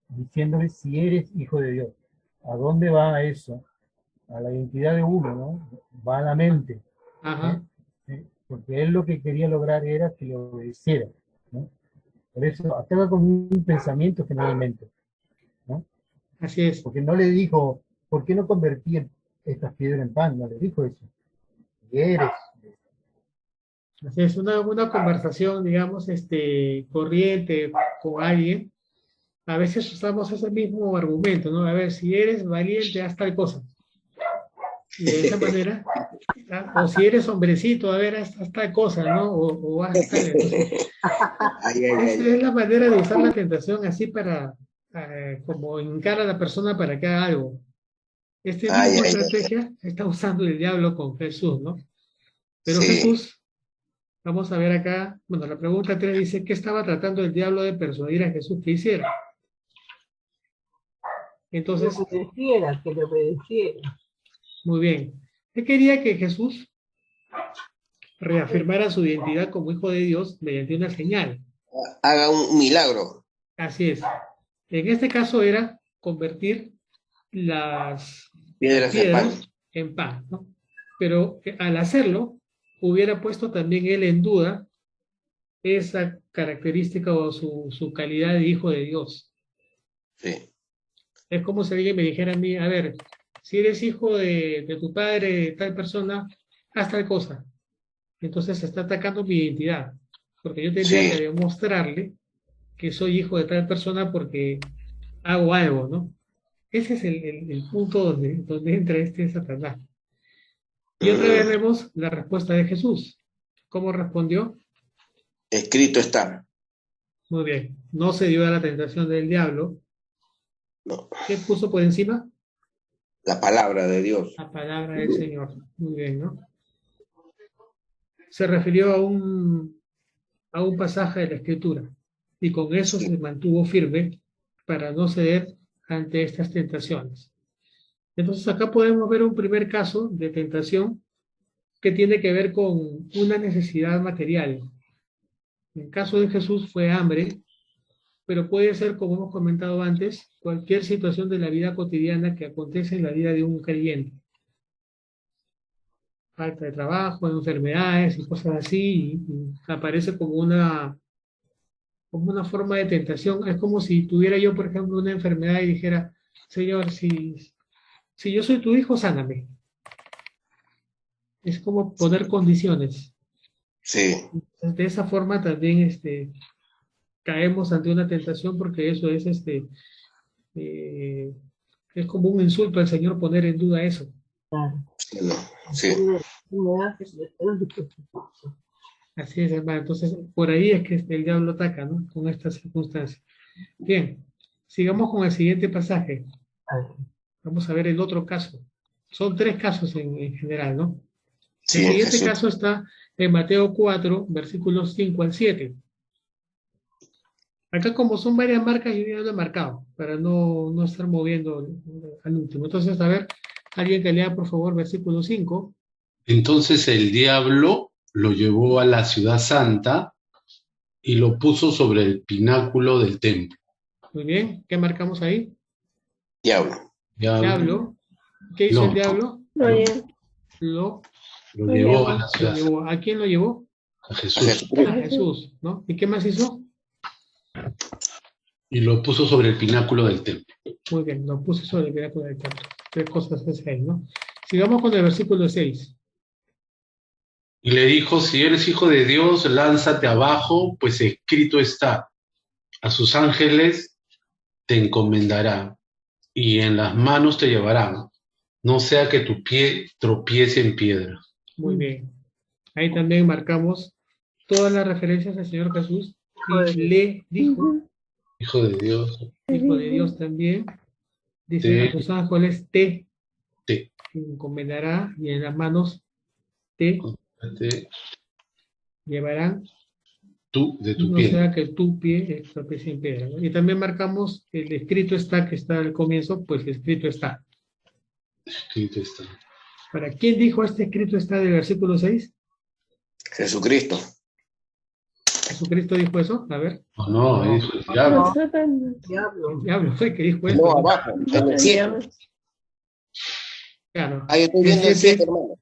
diciéndole si eres hijo de Dios. ¿A dónde va eso? A la identidad de uno, ¿no? Va a la mente. Ajá, Porque él lo que quería lograr era que le obedeciera, ¿no? Por eso ataca con un pensamiento generalmente, ¿no? así es. Porque no le dijo, ¿por qué no convertí estas piedras en pan? No le dijo eso. Y eres. Así es, una conversación, digamos, corriente con alguien. A veces usamos ese mismo argumento, ¿no? A ver, si eres valiente, haz tal cosa. Y de esa manera, o si eres hombrecito, a ver, haz tal cosa, ¿no? O haz tal. Entonces, esa es la manera de usar la tentación así para, como hincar a la persona para que haga algo. Misma estrategia está usando el diablo con Jesús, ¿no? Pero Sí. Jesús, vamos a ver acá, bueno, la pregunta 3 dice, ¿qué estaba tratando el diablo de persuadir a Jesús que hiciera? Entonces, que le obedeciera. muy bien. Él quería que Jesús reafirmara su identidad como hijo de Dios mediante una señal. Haga un milagro. Así es. En este caso era convertir las piedras en pan, ¿no? Pero al hacerlo, hubiera puesto también él en duda esa característica o su calidad de hijo de Dios. Sí. Es como si alguien me dijera a mí, a ver, si eres hijo de tu padre, de tal persona, haz tal cosa. Entonces se está atacando mi identidad, porque yo tendría que demostrarle que soy hijo de tal persona porque hago algo, ¿no? Ese es el punto donde entra Satanás. Y otra vez vemos la respuesta de Jesús. ¿Cómo respondió? Escrito está. Muy bien. No se dio a la tentación del diablo. No. ¿Qué puso por encima? La palabra de Dios. La palabra del Señor. Muy bien, ¿no? Se refirió a un pasaje de la Escritura. Y con eso se mantuvo firme para no ceder ante estas tentaciones. Entonces acá podemos ver un primer caso de tentación que tiene que ver con una necesidad material. En el caso de Jesús fue hambre, pero puede ser, como hemos comentado antes, cualquier situación de la vida cotidiana que acontece en la vida de un creyente. Falta de trabajo, enfermedades y cosas así, y aparece como una forma de tentación. Es como si tuviera yo, por ejemplo, una enfermedad y dijera, Señor, si yo soy tu hijo, sáname. Es como poner condiciones. Sí. De esa forma también caemos ante una tentación porque eso es es como un insulto al Señor poner en duda eso. Sí. Así es, hermano. Entonces, por ahí es que el diablo ataca, ¿no? Con estas circunstancias. Bien, sigamos con el siguiente pasaje. Vamos a ver el otro caso. Son 3 casos en general, ¿no? Sí, el siguiente caso está en Mateo 4, versículos 5 al 7. Acá como son varias marcas, yo ya lo he marcado, para no estar moviendo al último. Entonces, a ver, alguien que lea, por favor, versículo 5. Entonces el diablo lo llevó a la ciudad santa y lo puso sobre el pináculo del templo. Muy bien, ¿qué marcamos ahí? Diablo. ¿Qué hizo el diablo? Lo llevó a la ciudad santa. ¿A quién lo llevó? A Jesús. A Jesús, ¿no? ¿Y qué más hizo? Y lo puso sobre el pináculo del templo. Muy bien, lo puso sobre el pináculo del templo. 3 cosas es ahí, ¿no? Sigamos con el versículo 6. Y le dijo, si eres hijo de Dios, lánzate abajo, pues escrito está, a sus ángeles te encomendará, y en las manos te llevarán, no sea que tu pie tropiece en piedra. Muy bien. Ahí también marcamos todas las referencias al Señor Jesús. Y le dijo, Hijo de Dios. Hijo de Dios también. Dice, a sus ángeles te encomendará, y en las manos te llevarán de tu no pie. sea que tu pie tropiece en piedra, ¿no? Y también marcamos el escrito está, que está al comienzo, pues escrito está. Escrito está. ¿Para quién dijo este escrito está del versículo 6? Jesucristo. ¿Jesucristo dijo eso? A ver. No, eso es el diablo. El diablo fue el que dijo eso. No, abajo, en el 7. Claro. Ahí estoy viendo el 7, hermano.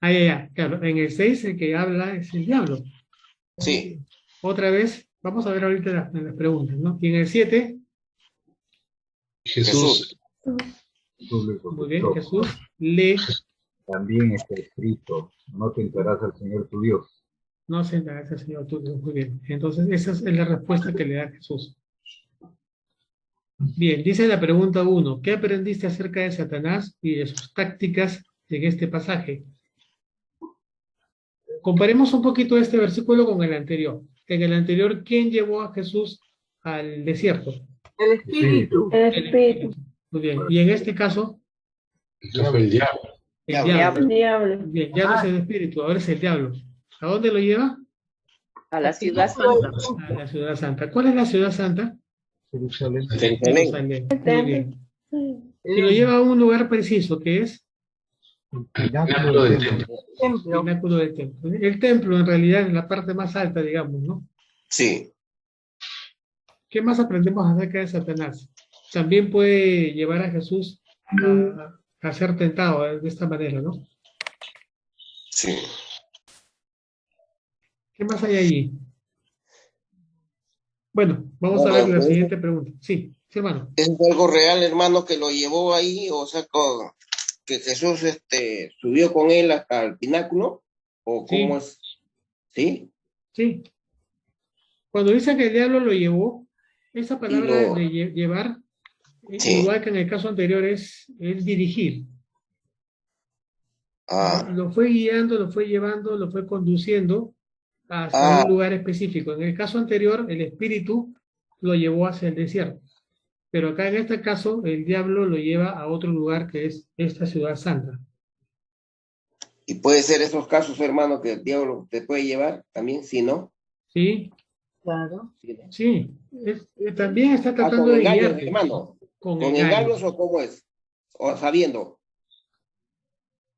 Ya. Claro, en el 6 el que habla es el diablo. Sí. Otra vez, vamos a ver ahorita las preguntas, ¿no? Y en el 7, Jesús. Muy bien, Jesús le. También está escrito, no tentarás al Señor tu Dios. No hace nada ese señor Tulio, muy bien. Entonces, esa es la respuesta que le da Jesús. Bien, dice la pregunta 1. ¿Qué aprendiste acerca de Satanás y de sus tácticas en este pasaje? Comparemos un poquito este versículo con el anterior. En el anterior, ¿quién llevó a Jesús al desierto? El espíritu. El espíritu. Muy bien. Y en este caso, Eso fue el diablo. el diablo. Bien, ya no es el espíritu, ahora es el diablo. ¿A dónde lo lleva? A la ciudad santa. A la ciudad santa. ¿Cuál es la ciudad santa? Jerusalén. Jerusalén. Muy bien. Y lo lleva a un lugar preciso, que es El Pináculo del templo. el Templo. pináculo del templo. El templo, en realidad, es la parte más alta, digamos, ¿no? Sí. ¿Qué más aprendemos acerca de Satanás? También puede llevar a Jesús a ser tentado de esta manera, ¿no? Sí. ¿Qué más hay allí? Bueno, vamos a Bueno, ver la pues, siguiente pregunta. Sí, sí, hermano. ¿Es algo real, hermano, que lo llevó ahí? O sea, que Jesús subió con él hasta el pináculo. ¿O Sí. cómo es? ¿Sí? Sí. Cuando dice que el diablo lo llevó, esa palabra lo- de llevar, Sí. igual que en el caso anterior, es dirigir. Ah, Lo fue guiando, lo fue llevando, lo fue conduciendo hacia un lugar específico. En el caso anterior, el espíritu lo llevó hacia el desierto. Pero acá en este caso, el diablo lo lleva a otro lugar que es esta ciudad santa. y puede ser esos casos, hermano, que el diablo te puede llevar también, ¿sí, no? ¿Sí? Claro. Sí, ¿no? Sí. También está tratando con de engaños, guiarte. hermano. Con ¿Con engaños. engaños o cómo es? O sabiendo.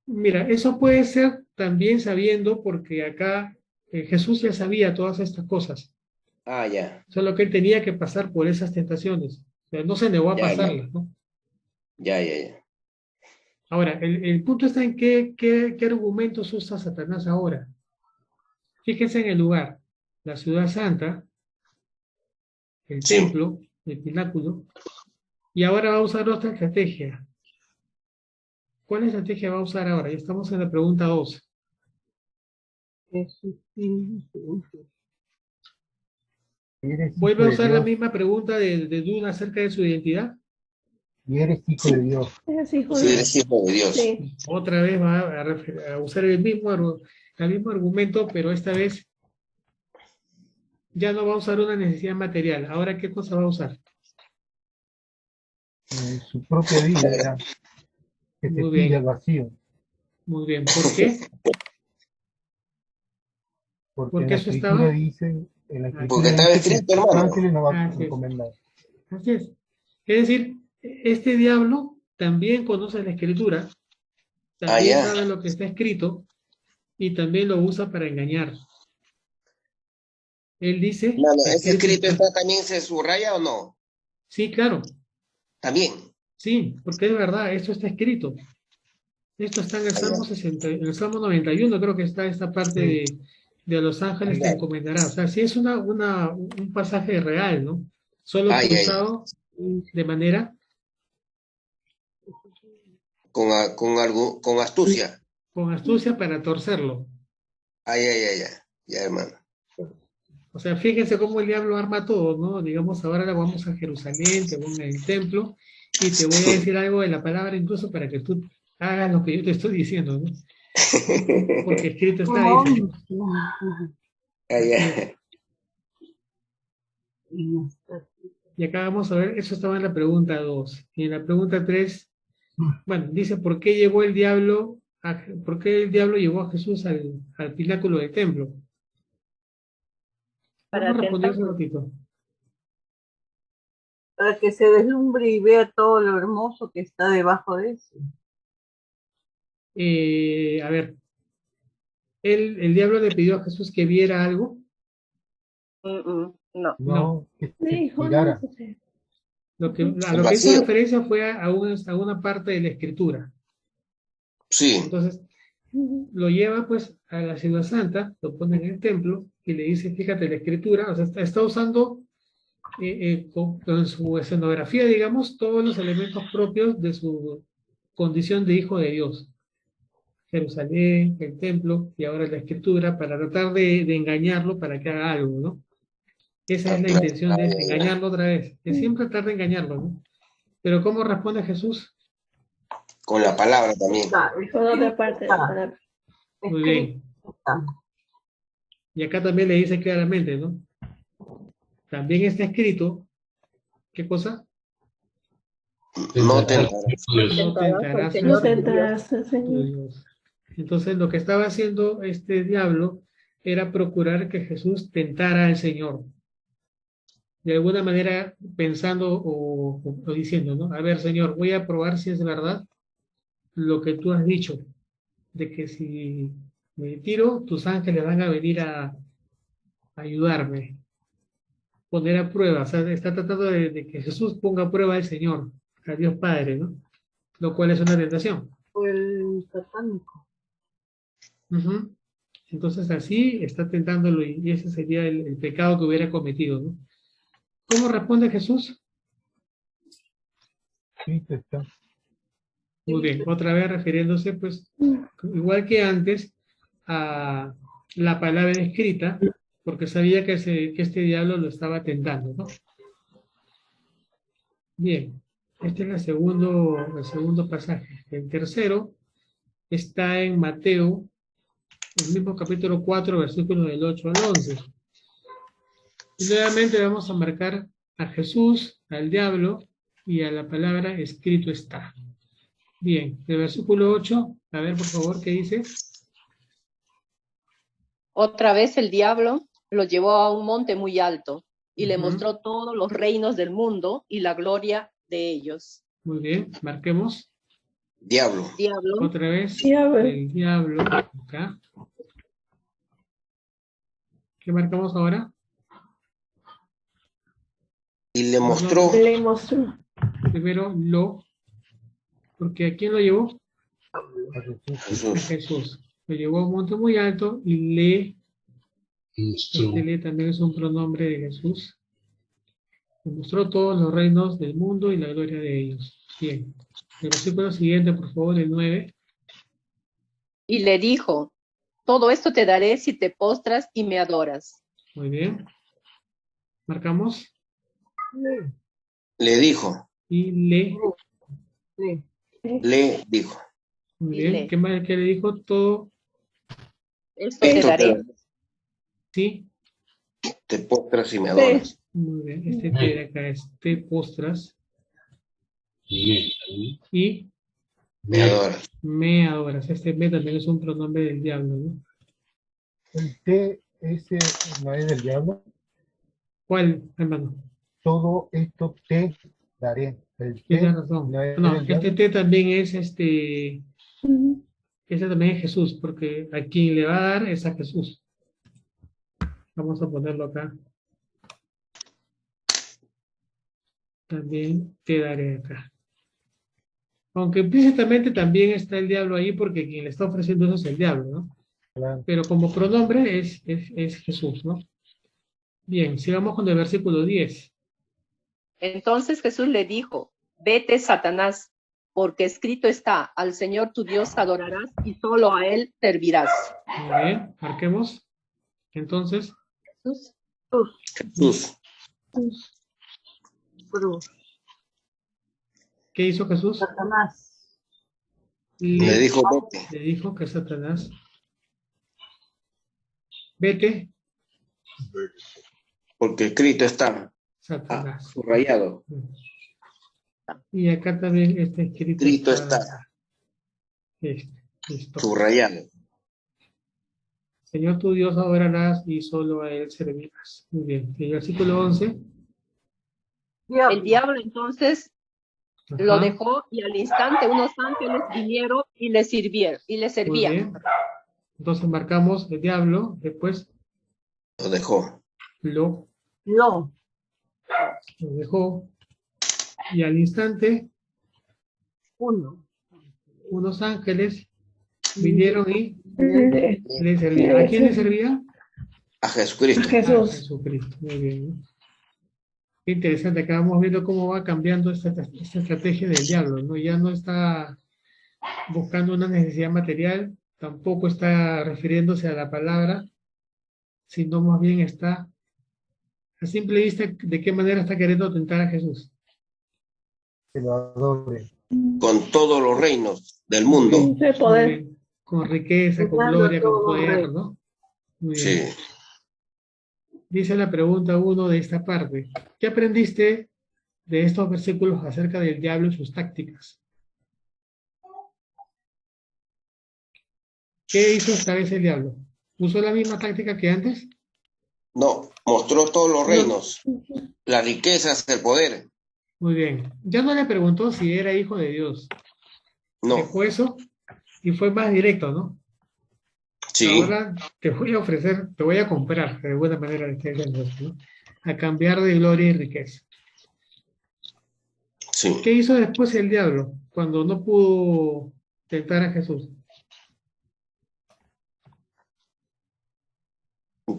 Mira, eso puede ser también sabiendo, porque acá Jesús ya sabía todas estas cosas, Ah, ya. solo que él tenía que pasar por esas tentaciones. O sea, no se negó a Ya, ya. pasarlas, ¿no? Ya. Ahora, el punto está en qué argumentos usa Satanás ahora. Fíjense en el lugar, la ciudad santa, el Sí. templo, el pináculo, y ahora va a usar otra estrategia. ¿Cuál estrategia va a usar ahora? Ya estamos en la pregunta 2. Es espíritu. Eres hijo ¿Vuelve a de usar la Dios misma pregunta de duda acerca de su identidad? y eres hijo de Dios. Sí, eres hijo de Dios. Otra vez va a usar el mismo argumento, pero esta vez ya no va a usar una necesidad material. Ahora, ¿qué cosa va a usar? Su propia vida era que se Muy pilla bien. al vacío. Muy bien. ¿Por qué? Porque ¿Por en qué la eso escritura estaba? dice, en la escritura Porque estaba dice que escrito, sus hermano. ángeles nos van a Así es. encomendar. Así es. Es decir, este diablo también conoce la escritura, también ya. sabe lo que está escrito y también lo usa para engañar. Él dice, Hermano, ¿ese escrito está. también se subraya o no? Sí, claro. También. Sí, porque es verdad, esto está escrito. Esto está en el Salmo 60, en el Salmo 91, creo que está esta parte de los ángeles te encomendará. O sea, sí es un pasaje real, ¿no? Solo que Ya. usado de manera Con astucia. con astucia para torcerlo. Ya, hermano. O sea, fíjense cómo el diablo arma todo, ¿no? Digamos, ahora vamos a Jerusalén, te voy al templo y te voy a decir algo de la palabra incluso para que tú hagas lo que yo te estoy diciendo, ¿no? Porque escrito está, dice. Ya. Y acá vamos a ver, eso estaba en la pregunta 2. Y en la pregunta 3, bueno, dice, ¿por qué llevó el diablo llevó a Jesús al pináculo del templo? Para Vamos a responder un tentarlo. ratito. Para que se deslumbre y vea todo lo hermoso que está debajo de eso. A ver, el diablo le pidió a Jesús que viera algo. No. No, que se Dijo, tirara. no sé. A lo que vacío. hizo referencia fue a una parte de la escritura. Sí. Entonces, lo lleva pues a la ciudad santa, lo pone en el templo y le dice, fíjate, la escritura, o sea, está usando con su escenografía, digamos, todos los elementos propios de su condición de hijo de Dios. Jerusalén, el templo y ahora la escritura para tratar de engañarlo para que haga algo, ¿no? Esa es la intención de engañarlo otra vez, es siempre tratar de engañarlo, ¿no? Pero ¿cómo responde Jesús? Con la palabra también. Por otra parte, para- Muy bien. Y acá también le dice claramente, ¿no? También está escrito, ¿qué cosa? No te No tentarás No al tentarás al tu Señor. Dios. Entonces lo que estaba haciendo este diablo era procurar que Jesús tentara al Señor. De alguna manera pensando o diciendo, ¿no? A ver, Señor, voy a probar si es verdad lo que tú has dicho, de que si me tiro, tus ángeles van a venir a ayudarme, poner a prueba. O sea, está tratando de que Jesús ponga a prueba al Señor, a Dios Padre, ¿no? Lo cual es una tentación. Fue el satánico. Ujú. Entonces así está tentándolo y ese sería el pecado que hubiera cometido, ¿no? ¿Cómo responde Jesús? Cristo está. Muy bien, otra vez refiriéndose, pues, igual que antes, a la palabra escrita, porque sabía que este diablo lo estaba tentando, ¿no? Bien, este es el segundo pasaje. El tercero está en Mateo, el mismo capítulo 4, versículos del 8 al 11. Y nuevamente vamos a marcar a Jesús, al diablo y a la palabra escrito está. Bien, el versículo 8, a ver por favor, ¿qué dice? Otra vez el diablo lo llevó a un monte muy alto y le Ujú. mostró todos los reinos del mundo y la gloria de ellos. Muy bien, marquemos Diablo. Diablo, otra vez Diablo. el diablo acá. ¿Qué marcamos ahora? Y le mostró Le mostró. Primero lo, porque ¿a quién lo llevó? A Jesús. A Jesús. Jesús. Lo llevó a un monte muy alto y le, este le también es un pronombre de Jesús. Le mostró todos los reinos del mundo y la gloria de ellos. Bien. El versículo siguiente, por favor, el 9. y le dijo, todo esto te daré si te postras y me adoras. Muy bien. Marcamos. Le dijo. Y le. Sí. Le dijo. Muy Y bien. le. ¿Qué más que le dijo? Todo. Esto te Esto daré. Sí. te postras y me adoras. Muy bien. Este te de acá es te postras y Me adoras. me adoras. Este me también es un pronombre del diablo, ¿no? El té, ese no es del diablo. ¿Cuál, hermano? Todo esto te daré. El té Tienes razón. no es No, del este diablo. T también es ese también es Jesús, porque a quien le va a dar es a Jesús. Vamos a ponerlo acá. También te daré acá. Aunque implícitamente también está el diablo ahí, porque quien le está ofreciendo eso es el diablo, ¿no? Claro. Pero como pronombre es Jesús, ¿no? Bien, sigamos con el versículo 10. Entonces Jesús le dijo, vete, Satanás, porque escrito está, al Señor tu Dios adorarás y solo a Él servirás. Muy bien, marquemos. Entonces, Jesús, Jesús. Cruz. ¿qué hizo Jesús? Satanás. Le dijo, vete. Le dijo que Satanás, vete, Porque escrito está. Satanás. Subrayado. Y acá también está escrito. Escrito está. Listo. Subrayado. Señor tu Dios adorarás y solo a Él servirás. Muy bien. Y el versículo 11. Diablo. el diablo entonces Ajá. lo dejó y al instante unos ángeles vinieron y le Muy servían. bien. Entonces marcamos el diablo, después Lo dejó. lo No. dejó y al instante Uno. unos ángeles vinieron y Le- le servían. ¿A quién le servía? A Jesucristo. A Jesús. Jesucristo. Muy bien, ¿no? Qué interesante, acá vamos viendo cómo va cambiando esta estrategia del diablo, ¿no? Ya no está buscando una necesidad material, tampoco está refiriéndose a la palabra, sino más bien está, a simple vista, ¿de qué manera está queriendo tentar a Jesús? Que lo adore. Con todos los reinos del mundo. De Muy poder. bien. Con riqueza, con Tentando a gloria, con todos los poder, reyes. ¿no? Muy Sí. bien. Dice la pregunta 1 de esta parte. ¿Qué aprendiste de estos versículos acerca del diablo y sus tácticas? ¿Qué hizo esta vez el diablo? ¿Usó la misma táctica que antes? No, mostró todos los reinos, las riquezas, el poder. Muy bien. Ya no le preguntó si era hijo de Dios. No, Dejó eso y fue más directo, ¿no? sí, Ahora te voy a ofrecer, te voy a comprar, de alguna manera le está diciendo eso, ¿no? A cambiar de gloria y riqueza. sí. ¿Qué hizo después el diablo cuando no pudo tentar a Jesús?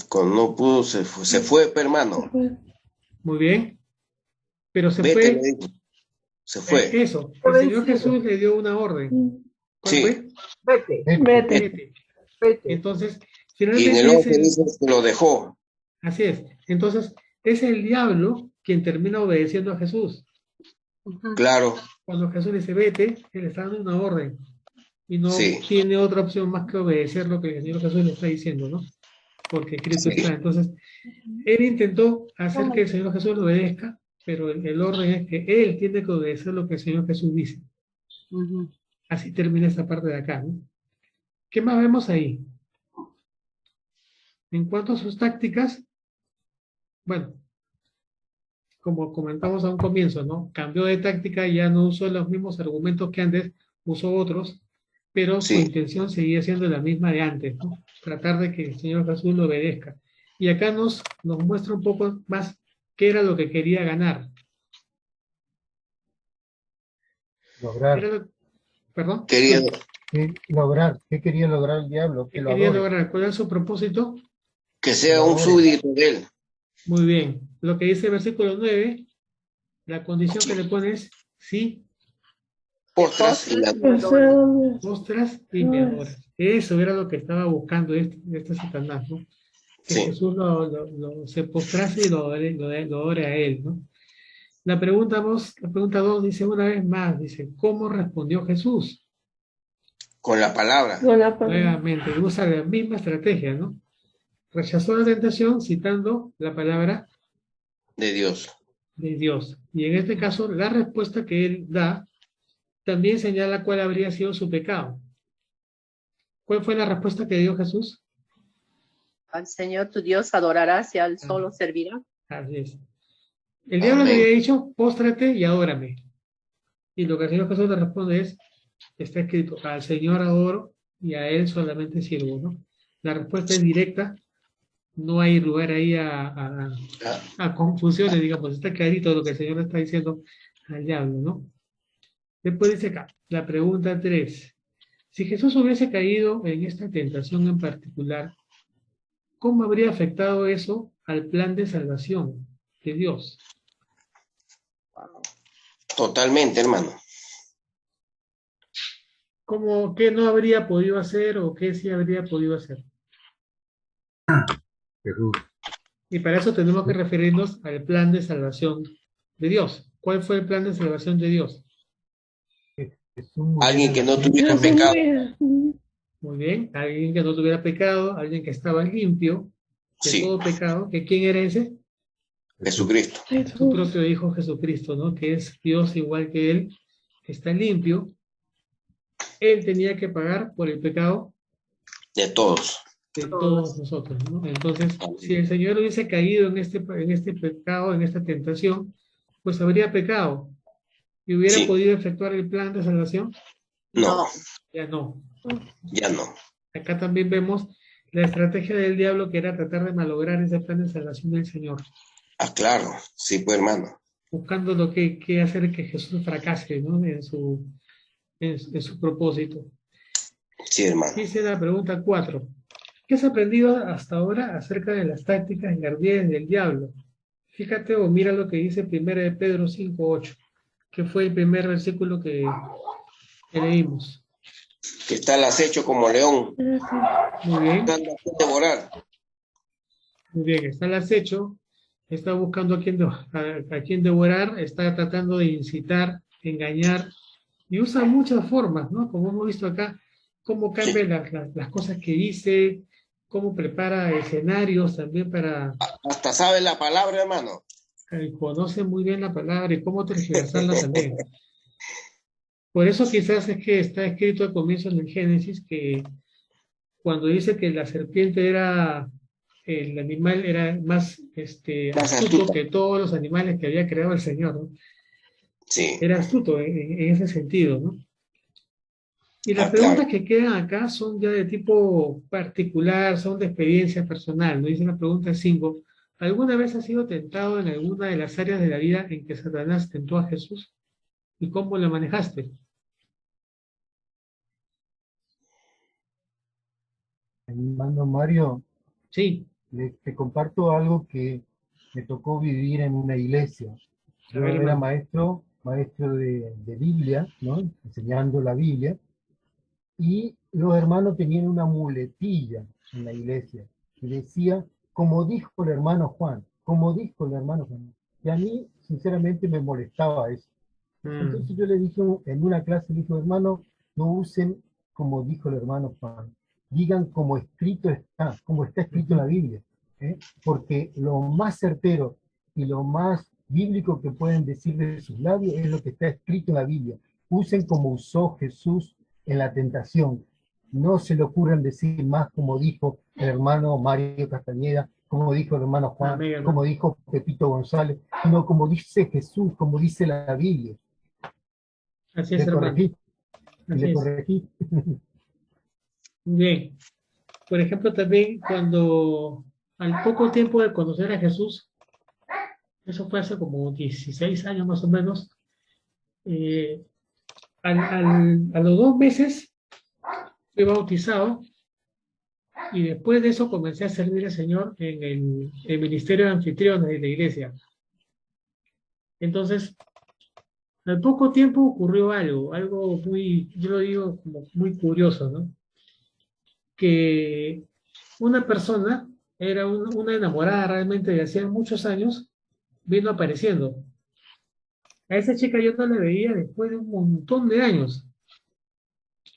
Cuando no pudo, se fue, hermano. Muy bien. Pero se Vete, fue, le dijo. Se fue. eso. Fue El Señor vencido. Jesús le dio una orden. ¿Cuál Sí. fue? Vete, Vete. Vete. vete. Entonces, Y en finalmente el 11 es dice que lo dejó. así es. Entonces, es el diablo quien termina obedeciendo a Jesús. Ujú. Claro, Cuando Jesús le dice vete, él está dando una orden. Y no Sí. tiene otra opción más que obedecer lo que el Señor Jesús le está diciendo, ¿no? Porque Cristo Sí. está. Entonces, él intentó hacer que el Señor Jesús lo obedezca, pero el orden es que él tiene que obedecer lo que el Señor Jesús dice. Ujú. Así termina esta parte de acá, ¿no? ¿Qué más vemos ahí? En cuanto a sus tácticas, bueno, como comentamos a un comienzo, ¿no? Cambió de táctica, ya no usó los mismos argumentos que antes, usó otros, pero su Sí. intención seguía siendo la misma de antes, ¿no? Tratar de que el Señor Jesús lo obedezca. Y acá nos muestra un poco más qué era lo que quería ganar. Lograr. Era lo- ¿Perdón? Quería, ¿Qué quería lograr el diablo? Que ¿Qué lo quería adore. lograr? ¿Cuál era su propósito? que sea un súbdito de él. Muy bien. Lo que dice el versículo 9, la condición que le pone es sí, Postras y la postras y me adoras. Eso era lo que estaba buscando este Satanás, ¿no? Que Sí. Jesús se postrase y lo adore a él, ¿no? La pregunta 2 dice una vez más, dice, ¿cómo respondió Jesús? Con la palabra. Con la palabra. Nuevamente, usa la misma estrategia, ¿no? Rechazó la tentación citando la palabra De Dios. de Dios. Y en este caso, la respuesta que él da también señala cuál habría sido su pecado. ¿Cuál fue la respuesta que dio Jesús? Al Señor tu Dios adorarás y al solo servirás. Así es. El diablo le Amén. había dicho, póstrate y adórame. Y lo que el Señor Jesús le responde es, está escrito, al Señor adoro y a Él solamente sirvo, ¿no? La respuesta es directa, no hay lugar ahí a confusiones, digamos, está clarito lo que el Señor le está diciendo al diablo, ¿no? Después dice acá, la pregunta 3. Si Jesús hubiese caído en esta tentación en particular, ¿cómo habría afectado eso al plan de salvación de Dios? Totalmente, hermano. ¿Cómo, qué no habría podido hacer o qué sí habría podido hacer? Jesús. Y para eso tenemos que referirnos al plan de salvación de Dios. ¿Cuál fue el plan de salvación de Dios? Jesús murió Alguien en que la no cruz. tuviera pecado. Muy bien, alguien que no tuviera pecado, alguien que estaba limpio de Sí. todo pecado, que ¿quién era ese? Jesucristo. Su propio Hijo Jesucristo, ¿no? Que es Dios igual que Él, que está limpio. Él tenía que pagar por el pecado De todos. de todos nosotros, ¿no? Entonces, si el Señor hubiese caído en este pecado, en esta tentación, pues habría pecado y hubiera Sí. podido efectuar el plan de salvación. No, Ya no. ya no. Acá también vemos la estrategia del diablo, que era tratar de malograr ese plan de salvación del Señor, Ah, claro. Sí, pues, hermano. buscando lo que hacer que Jesús fracase, ¿no? En su propósito. Sí, hermano. Dice la pregunta 4. ¿Qué has aprendido hasta ahora acerca de las tácticas y ardides del diablo? Fíjate o mira lo que dice 1 de Pedro 5:8, que fue el primer versículo que leímos. que está al acecho como león, Muy bien, buscando a quién devorar. muy bien. Está al acecho, está buscando a quién devorar, está tratando de incitar, engañar, y usa muchas formas, ¿no? Como hemos visto acá, cómo cambia las cosas que dice, cómo prepara escenarios también para, Hasta sabe la palabra, hermano. conoce muy bien la palabra y cómo tergiversarla también. Por eso quizás es que está escrito al comienzo en el Génesis que cuando dice que la serpiente era, el animal era más Más astuto astuta. que todos los animales que había creado el Señor, ¿no? Sí. Era astuto en ese sentido, ¿no? Y las Claro. preguntas que quedan acá son ya de tipo particular, son de experiencia personal, ¿no? Dice la pregunta 5. ¿Alguna vez has sido tentado en alguna de las áreas de la vida en que Satanás tentó a Jesús? ¿Y cómo lo manejaste? Hermano Mario, Sí, te comparto algo que me tocó vivir en una iglesia. a Yo ver, era hermano. maestro de Biblia, ¿no? Enseñando la Biblia, y los hermanos tenían una muletilla en la iglesia que decía, como dijo el hermano Juan, como dijo el hermano Juan. Y a mí, sinceramente, me molestaba eso. Mm, Entonces yo le dije en una clase, le dije, hermano, no usen como dijo el hermano Juan, digan como está escrito en la ujú. Biblia, ¿eh? Porque lo más certero y lo más bíblico que pueden decir de sus labios es lo que está escrito en la Biblia. Usen como usó Jesús en la tentación. No se le ocurran decir más como dijo el hermano Mario Castañeda, como dijo el hermano Juan, Amén, como hermano. dijo Pepito González, sino como dice Jesús, como dice la Biblia. Así es, Le hermano. corregí, y Así le es. corregí. Bien. Por ejemplo, también cuando al poco tiempo de conocer a Jesús, eso fue hace como 16 años más o menos, eh, a los 2 meses fui bautizado y después de eso comencé a servir al Señor en el ministerio de anfitriones de la iglesia. Entonces, al poco tiempo ocurrió algo muy, yo lo digo como muy curioso, ¿no? Que una persona, era una enamorada realmente de hacía muchos años, vino apareciendo. A esa chica yo no la veía después de un montón de años.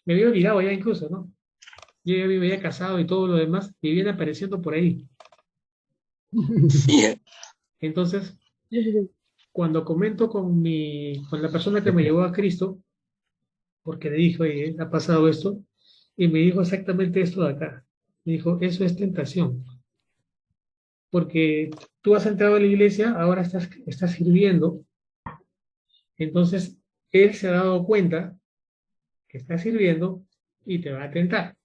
Me había olvidado ya incluso, ¿no? Yo ya me había casado y todo lo demás, y viene apareciendo por ahí. Yeah. Entonces, cuando comento con la persona que me llevó a Cristo, porque le dije, oye, ha pasado esto, y me dijo exactamente esto de acá. Me dijo, eso es tentación, porque tú has entrado a la iglesia, ahora estás sirviendo, entonces él se ha dado cuenta que está sirviendo y te va a tentar.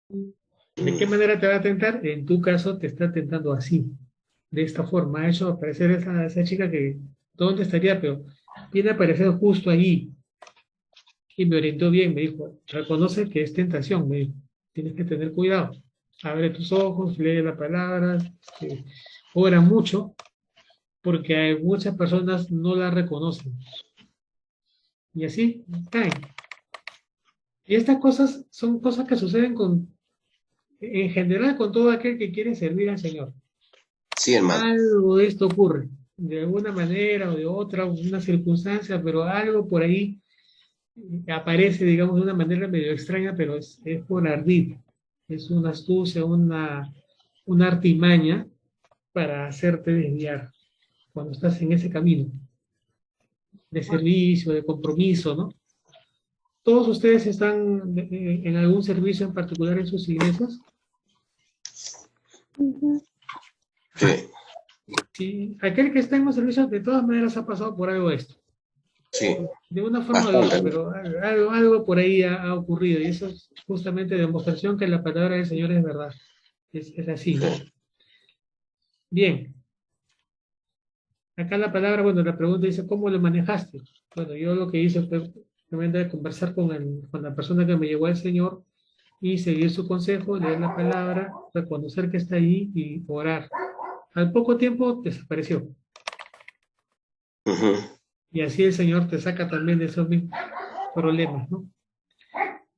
¿De qué manera te va a tentar? En tu caso te está tentando así, de esta forma. Ha hecho aparecer esa chica que, ¿dónde estaría? Pero viene a aparecer justo allí. Y me orientó bien, me dijo, reconoce que es tentación, me dijo, tienes que tener cuidado. Abre tus ojos, lee la palabra, ora mucho, porque hay muchas personas no la reconocen. Y así caen. Y estas cosas son cosas que suceden en general con todo aquel que quiere servir al Señor. Sí, hermano. Algo de esto ocurre, de alguna manera o de otra, una circunstancia, pero algo por ahí aparece, digamos, de una manera medio extraña, pero es por ardid, es una astucia, una artimaña para hacerte desviar cuando estás en ese camino de servicio, de compromiso, ¿no? ¿Todos ustedes están en algún servicio en particular en sus iglesias? Sí, Sí, aquel que está en un servicio de todas maneras ha pasado por algo de esto, sí. de una forma o de otra, Bastante. pero algo por ahí ha ocurrido y eso es justamente demostración que la palabra del Señor es verdad, es así, ¿no? Sí. Bien, acá la palabra, bueno, la pregunta dice, ¿cómo lo manejaste? Bueno, yo lo que hice fue realmente conversar con la persona que me llevó al Señor y seguir su consejo, leer la palabra, reconocer que está ahí y orar. Al poco tiempo desapareció. Ujú. Y así el Señor te saca también de esos mismos problemas, ¿no?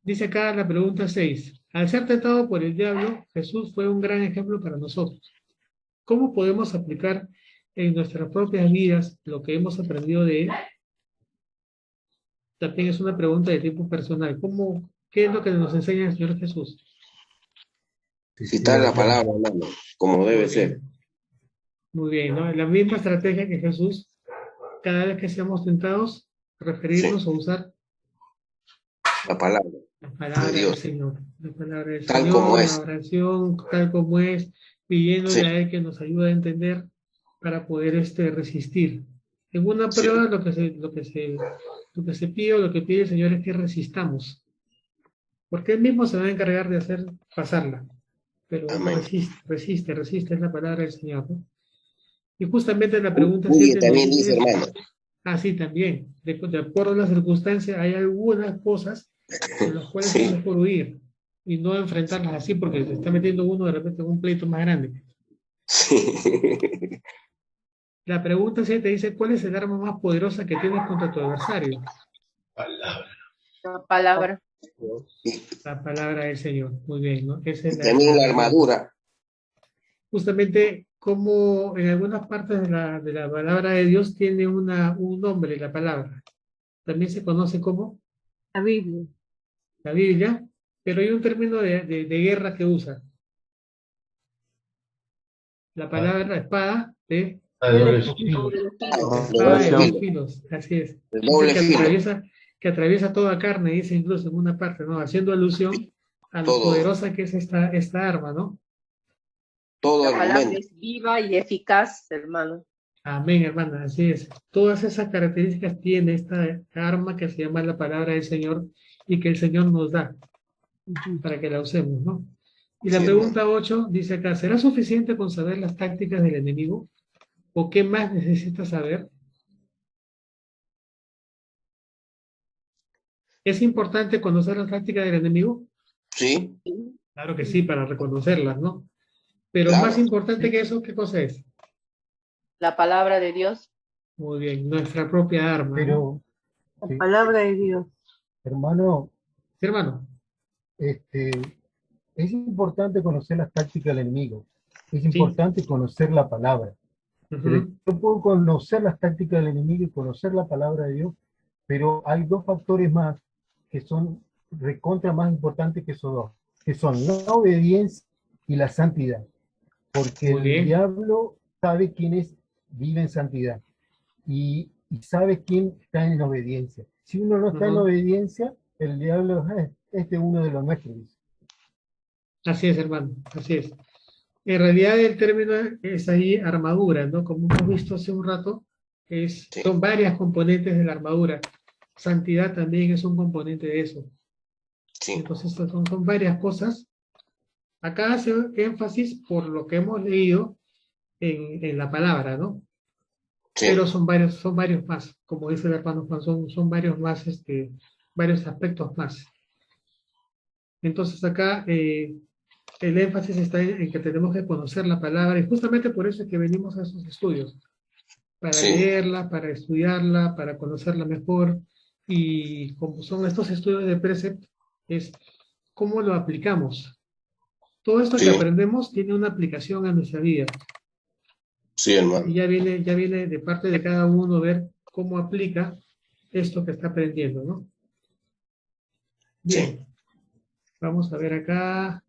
Dice acá la pregunta 6. Al ser tentado por el diablo, Jesús fue un gran ejemplo para nosotros. ¿Cómo podemos aplicar en nuestras propias vidas lo que hemos aprendido de él? También es una pregunta de tipo personal. ¿Qué es lo que nos enseña el Señor Jesús? Citar la palabra, hermano, como debe Muy ser. bien. Muy bien, ¿no? La misma estrategia que Jesús, cada vez que seamos tentados, referirnos Sí, o usar la palabra la de palabra del Dios, Señor. La palabra del tal como Señor, la es. oración, tal como es, pidiéndole a Sí, Él que nos ayude a entender para poder resistir. En una sí, prueba lo que se pide o lo que pide el Señor es que resistamos, porque Él mismo se va a encargar de hacer pasarla, pero amén. resiste, es la palabra del Señor, ¿no? Y justamente la pregunta Huye 7 nos también dice dice, eso. hermano. Así también, de acuerdo a las circunstancias, hay algunas cosas por las cuales es Sí, mejor huir y no enfrentarlas así porque se está metiendo uno de repente en un pleito más grande. sí. La pregunta 7 dice, ¿cuál es el arma más poderosa que tienes contra tu adversario? Palabra. La palabra. Y, La palabra del Señor. Muy bien, ¿no? Esa es y también la la respuesta. armadura. Justamente como en algunas partes de la palabra de Dios tiene un nombre, la palabra. También se conoce como La Biblia. la Biblia, pero hay un término de guerra que usa. La palabra espada de De doble Los filo. filos. De espada de doble dos filo. filos, así es. De Dice doble filo. que atraviesa toda carne, dice incluso en una parte, ¿no? Haciendo alusión a lo Todo, poderosa que es esta arma, ¿no? todo La palabra argumento. es viva y eficaz, hermano. Amén, hermana, así es. Todas esas características tiene esta arma que se llama la palabra del Señor y que el Señor nos da para que la usemos, ¿no? Y la Sí, pregunta hermano. 8 dice acá, ¿será suficiente con saber las tácticas del enemigo? ¿O qué más necesitas saber? ¿Es importante conocer las tácticas del enemigo? Sí, Claro que sí, para reconocerlas, ¿no? Pero más claro. importante que eso, ¿qué cosa es? La palabra de Dios. Muy bien, nuestra propia arma, ¿no? Pero, La sí, palabra de Dios. hermano, ¿Sí, hermano? es importante conocer las tácticas del enemigo. Es Sí. importante conocer la palabra. Pero Ujú. yo puedo conocer las tácticas del enemigo y conocer la palabra de Dios, pero hay dos factores más que son recontra más importantes que esos dos, que son la obediencia y la santidad. Porque Muy el bien. diablo sabe quién vive en santidad y sabe quién está en la obediencia. Si uno no está en la Ujú. obediencia, el diablo este es uno de los nuestros. Dice. Así es, hermano, así es. En realidad el término es ahí armadura, ¿no? Como hemos visto hace un rato, Sí, son varias componentes de la armadura. Santidad también es un componente de eso. sí, Entonces son varias cosas. Acá hace énfasis por lo que hemos leído en la palabra, ¿no? Pero sí, son varios más, como dice el hermano Juan, son varios más, varios aspectos más. Entonces acá el énfasis está en que tenemos que conocer la palabra y justamente por eso es que venimos a esos estudios, para sí, leerla, para estudiarla, para conocerla mejor y como son estos estudios de Precept, es cómo lo aplicamos. Todo esto que sí, aprendemos tiene una aplicación a nuestra vida sí, y hermano. ya viene de parte de cada uno ver cómo aplica esto que está aprendiendo, ¿no? Sí, Bien, vamos a ver acá.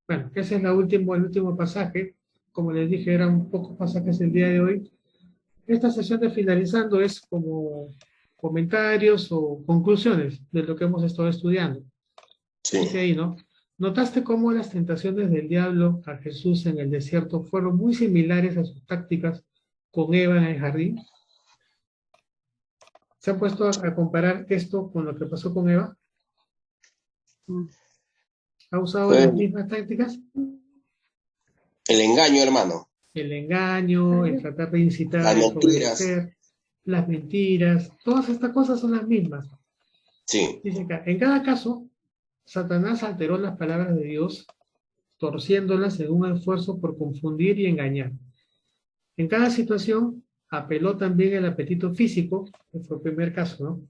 Bueno, ese es el último pasaje. Como les dije, eran pocos pasajes el día de hoy. Esta sesión de finalizando es como comentarios o conclusiones de lo que hemos estado estudiando. sí. Dice ahí, ¿no? ¿Notaste cómo las tentaciones del diablo a Jesús en el desierto fueron muy similares a sus tácticas con Eva en el jardín? ¿Se han puesto a comparar esto con lo que pasó con Eva? ¿Ha usado Fue las mismas tácticas? el engaño, hermano. El engaño, el tratar de incitar a Las mentiras. desobedecer, las mentiras, todas estas cosas son las mismas. Sí, Dice acá, en cada caso, Satanás alteró las palabras de Dios, torciéndolas en un esfuerzo por confundir y engañar. En cada situación, apeló también el apetito físico, que fue el primer caso, ¿no?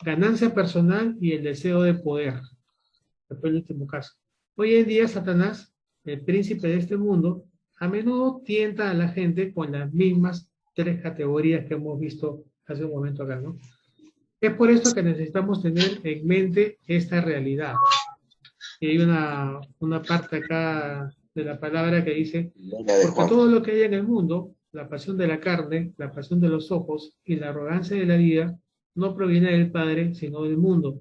Ganancia personal y el deseo de poder. después el último caso. Hoy en día Satanás, el príncipe de este mundo, a menudo tienta a la gente con las mismas tres categorías que hemos visto hace un momento acá, ¿no? Es por esto que necesitamos tener en mente esta realidad. Y hay una parte acá de la palabra que dice, porque todo lo que hay en el mundo, la pasión de la carne, la pasión de los ojos y la arrogancia de la vida, no proviene del Padre, sino del mundo.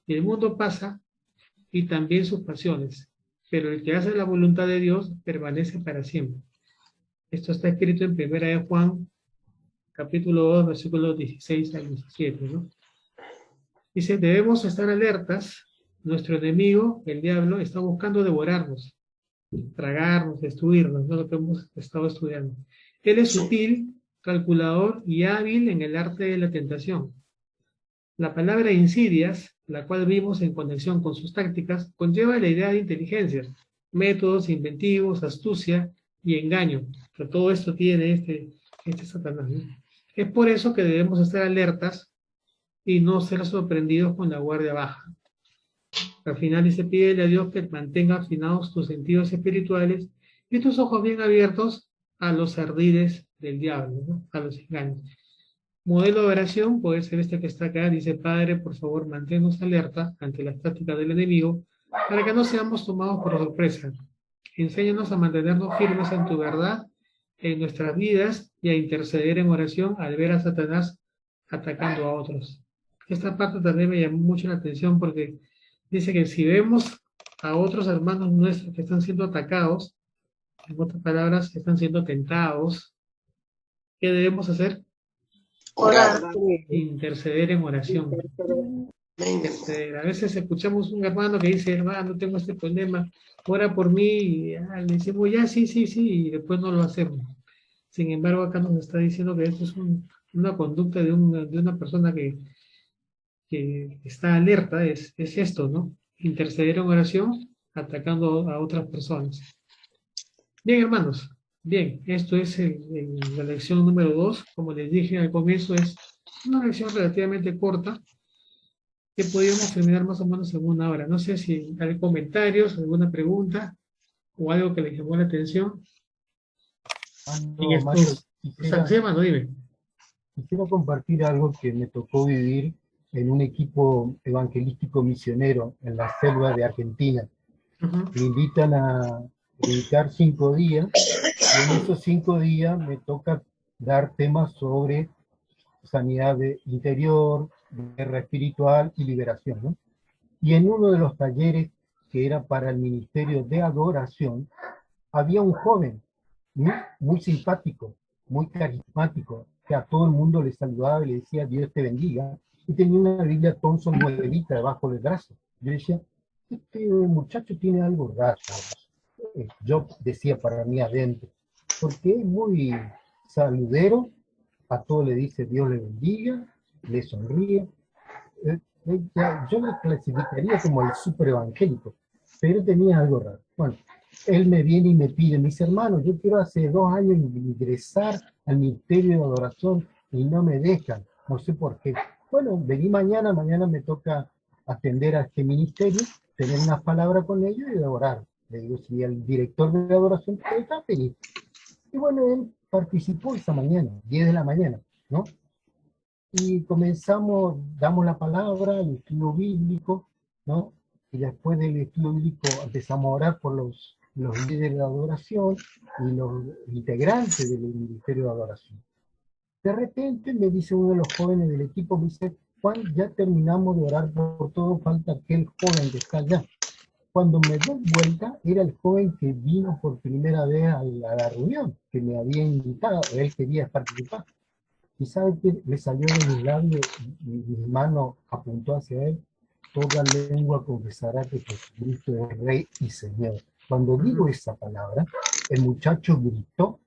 Y el mundo pasa y también sus pasiones, pero el que hace la voluntad de Dios permanece para siempre. Esto está escrito en 1 de Juan, capítulo 2, versículos 16 al 17, ¿no? Dice, debemos estar alertas. Nuestro enemigo, el diablo, está buscando devorarnos, tragarnos, destruirnos, ¿no? Lo que hemos estado estudiando. Él es sutil, calculador y hábil en el arte de la tentación. La palabra insidias, la cual vimos en conexión con sus tácticas, conlleva la idea de inteligencia, métodos inventivos, astucia y engaño. Pero todo esto tiene este Satanás, ¿no? Es por eso que debemos estar alertas y no ser sorprendidos con la guardia baja. Al final dice, pídele a Dios que mantenga afinados tus sentidos espirituales y tus ojos bien abiertos a los ardides del diablo, ¿no? A los engaños. Modelo de oración puede ser este que está acá, dice, Padre, por favor, manténnos alerta ante las tácticas del enemigo para que no seamos tomados por sorpresa. Enséñanos a mantenernos firmes en tu verdad en nuestras vidas y a interceder en oración al ver a Satanás atacando a otros. Esta parte también me llamó mucho la atención porque dice que si vemos a otros hermanos nuestros que están siendo atacados, en otras palabras, están siendo tentados, ¿qué debemos hacer? Orar. Interceder en oración. A veces escuchamos un hermano que dice, hermano, tengo este problema, ora por mí, y le decimos, ya, sí, y después no lo hacemos. Sin embargo, acá nos está diciendo que esto es una conducta de una persona que está alerta, es esto, ¿no? Interceder en oración, atacando a otras personas. Bien, hermanos, bien, esto es la lección número 2. Como les dije al comienzo, es una lección relativamente corta, que podríamos terminar más o menos en 1 hora. No sé si hay comentarios, alguna pregunta, o algo que les llamó la atención. Mario, Sí, hermano, dime. quisiera compartir algo que me tocó vivir en un equipo evangelístico misionero en la selva de Argentina. Me invitan a dedicar 5 días, y en esos 5 días me toca dar temas sobre sanidad interior, guerra espiritual y liberación, ¿no? Y en uno de los talleres que era para el ministerio de adoración, había un joven muy simpático, muy carismático, que a todo el mundo le saludaba y le decía Dios te bendiga, y tenía una Biblia Thompson nuevita debajo del brazo. Yo decía, este muchacho tiene algo raro. Yo decía para mí adentro, porque es muy saludero, a todo le dice Dios le bendiga, le sonríe. Yo lo clasificaría como el super evangélico, pero tenía algo raro. Bueno, él me viene y me pide, mis hermanos, yo quiero hace 2 años ingresar al ministerio de adoración y no me dejan, no sé por qué. Bueno, vení mañana me toca atender a este ministerio, tener una palabra con ellos y adorar. Le digo, si el director de adoración está feliz. Y bueno, él participó esa mañana, 10 de la mañana, ¿no? Y comenzamos, damos la palabra, el estudio bíblico, ¿no? Y después del estudio bíblico empezamos a orar por los líderes de adoración y los integrantes del ministerio de adoración. De repente me dice uno de los jóvenes del equipo, me dice, Juan, ya terminamos de orar por todo, falta aquel joven que está allá. Cuando me doy vuelta, era el joven que vino por primera vez a la reunión, que me había invitado, él quería participar. Y sabe que le salió de mis labios, mi mano apuntó hacia él, toda lengua confesará que Jesucristo es Rey y Señor. Cuando digo esa palabra, el muchacho gritó,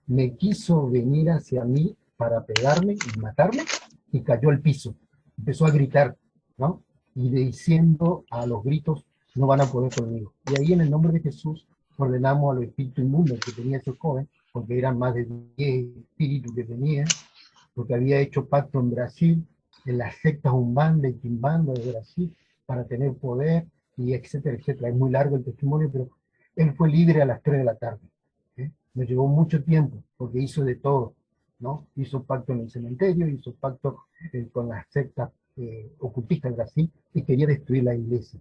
me quiso venir hacia mí para pegarme y matarme, y cayó al piso. Empezó a gritar, ¿no? Y diciendo a los gritos, no van a poder conmigo. Y ahí en el nombre de Jesús ordenamos a los espíritus inmundos que tenía ese joven, porque eran más de 10 espíritus que tenía, porque había hecho pacto en Brasil, en las sectas Umbanda y Quimbanda de Brasil, para tener poder, y etcétera, etcétera. Es muy largo el testimonio, pero él fue libre a las 3 de la tarde. Nos llevó mucho tiempo, porque hizo de todo, ¿no? Hizo pacto en el cementerio, hizo pacto con las sectas ocultistas en Brasil, y quería destruir la iglesia.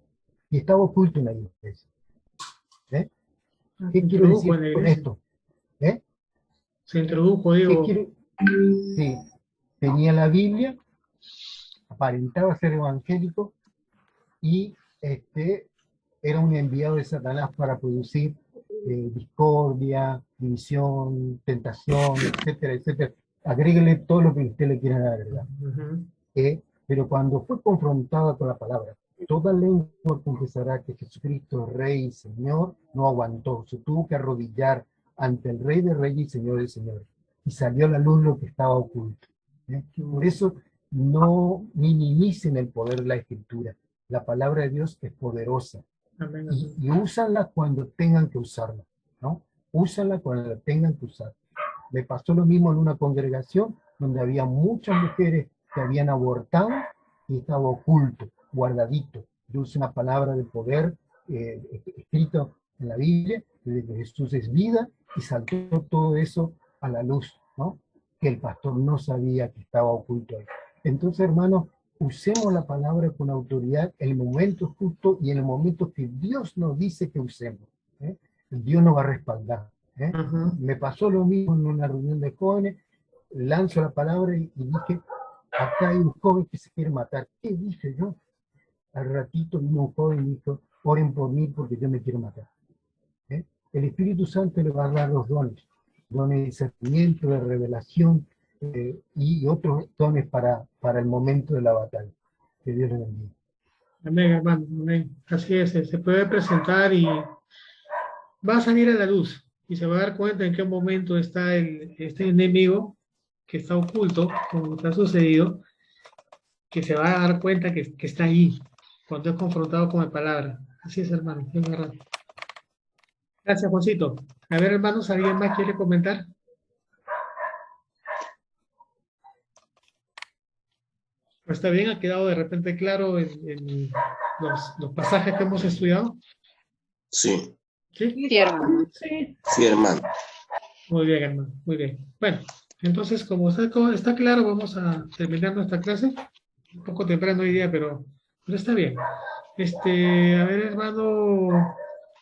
Y estaba oculto en la iglesia. ¿Qué quiero decir con esto? Se introdujo, digo. Sí, tenía la Biblia, aparentaba ser evangélico, y era un enviado de Satanás para producir discordia, división, tentación, etcétera, etcétera. Agréguele todo lo que usted le quiera agregar. Pero cuando fue confrontada con la palabra, toda lengua confesará que Jesucristo es Rey y Señor, no aguantó, se tuvo que arrodillar ante el Rey de Reyes y Señor de Señores, y salió a la luz lo que estaba oculto. Por eso no minimicen el poder de la Escritura. La palabra de Dios es poderosa. Amén. Y úsanla cuando tengan que usarla, ¿no? Úsanla cuando la tengan que usar. Me pasó lo mismo en una congregación donde había muchas mujeres que habían abortado y estaba oculto, guardadito. Yo usé una palabra de poder escrito en la Biblia, de que Jesús es vida, y saltó todo eso a la luz, ¿no? Que el pastor no sabía que estaba oculto ahí. Entonces, hermanos, usemos la palabra con autoridad en el momento justo y en el momento que Dios nos dice que usemos. Dios nos va a respaldar. Me pasó lo mismo en una reunión de jóvenes, lanzo la palabra y dije, acá hay un joven que se quiere matar. ¿Qué dije yo? Al ratito vino un joven y dijo, oren por mí porque yo me quiero matar. El Espíritu Santo le va a dar los dones de discernimiento, de revelación, y otros dones para el momento de la batalla. Que Dios le bendiga. Amén, hermano. Amén. Así es, se puede presentar y va a salir a la luz y se va a dar cuenta en qué momento está este enemigo que está oculto, como está sucedido, que se va a dar cuenta que está ahí cuando es confrontado con la palabra. Así es, hermano. Es verdad. Gracias, Juancito. A ver, hermanos, ¿alguien más quiere comentar? ¿Está bien? ¿Ha quedado de repente claro en los pasajes que hemos estudiado? Sí. ¿Sí? Sí, hermano. Sí, hermano. Muy bien, hermano. Muy bien. Bueno, entonces, como está claro, vamos a terminar nuestra clase. Un poco temprano hoy día, pero está bien. A ver,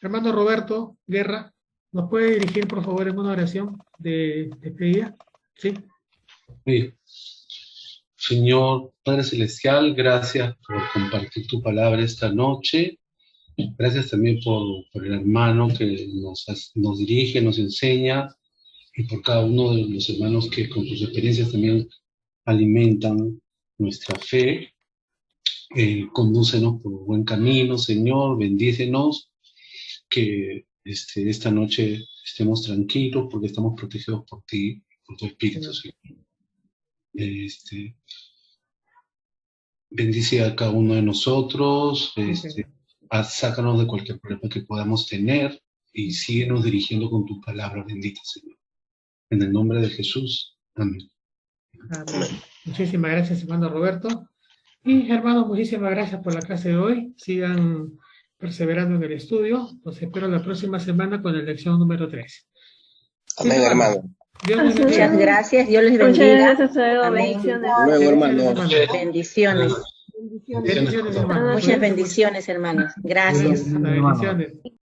hermano Roberto Guerra, ¿nos puede dirigir, por favor, en una oración de despedida? ¿Sí? Sí. Señor Padre Celestial, gracias por compartir tu palabra esta noche. Gracias también por el hermano que nos dirige, nos enseña, y por cada uno de los hermanos que con sus experiencias también alimentan nuestra fe. Condúcenos por buen camino, Señor, bendícenos, que esta noche estemos tranquilos porque estamos protegidos por ti, por tu Espíritu, Señor. Bendice a cada uno de nosotros, sácanos de cualquier problema que podamos tener y síguenos dirigiendo con tu palabra bendita, Señor. En el nombre de Jesús. Amén. Amén. Muchísimas gracias, hermano Roberto. Y hermanos, muchísimas gracias por la clase de hoy. Sigan perseverando en el estudio. Los espero la próxima semana con la lección número 3. Amén, hermano. Dios les bendiga. Muchas gracias, Dios les bendiga. Muchas gracias, Amén. bendiciones. Luego, hermano. Bendiciones. Bendiciones, hermano. Muchas bendiciones, hermanos. Gracias. Bendiciones.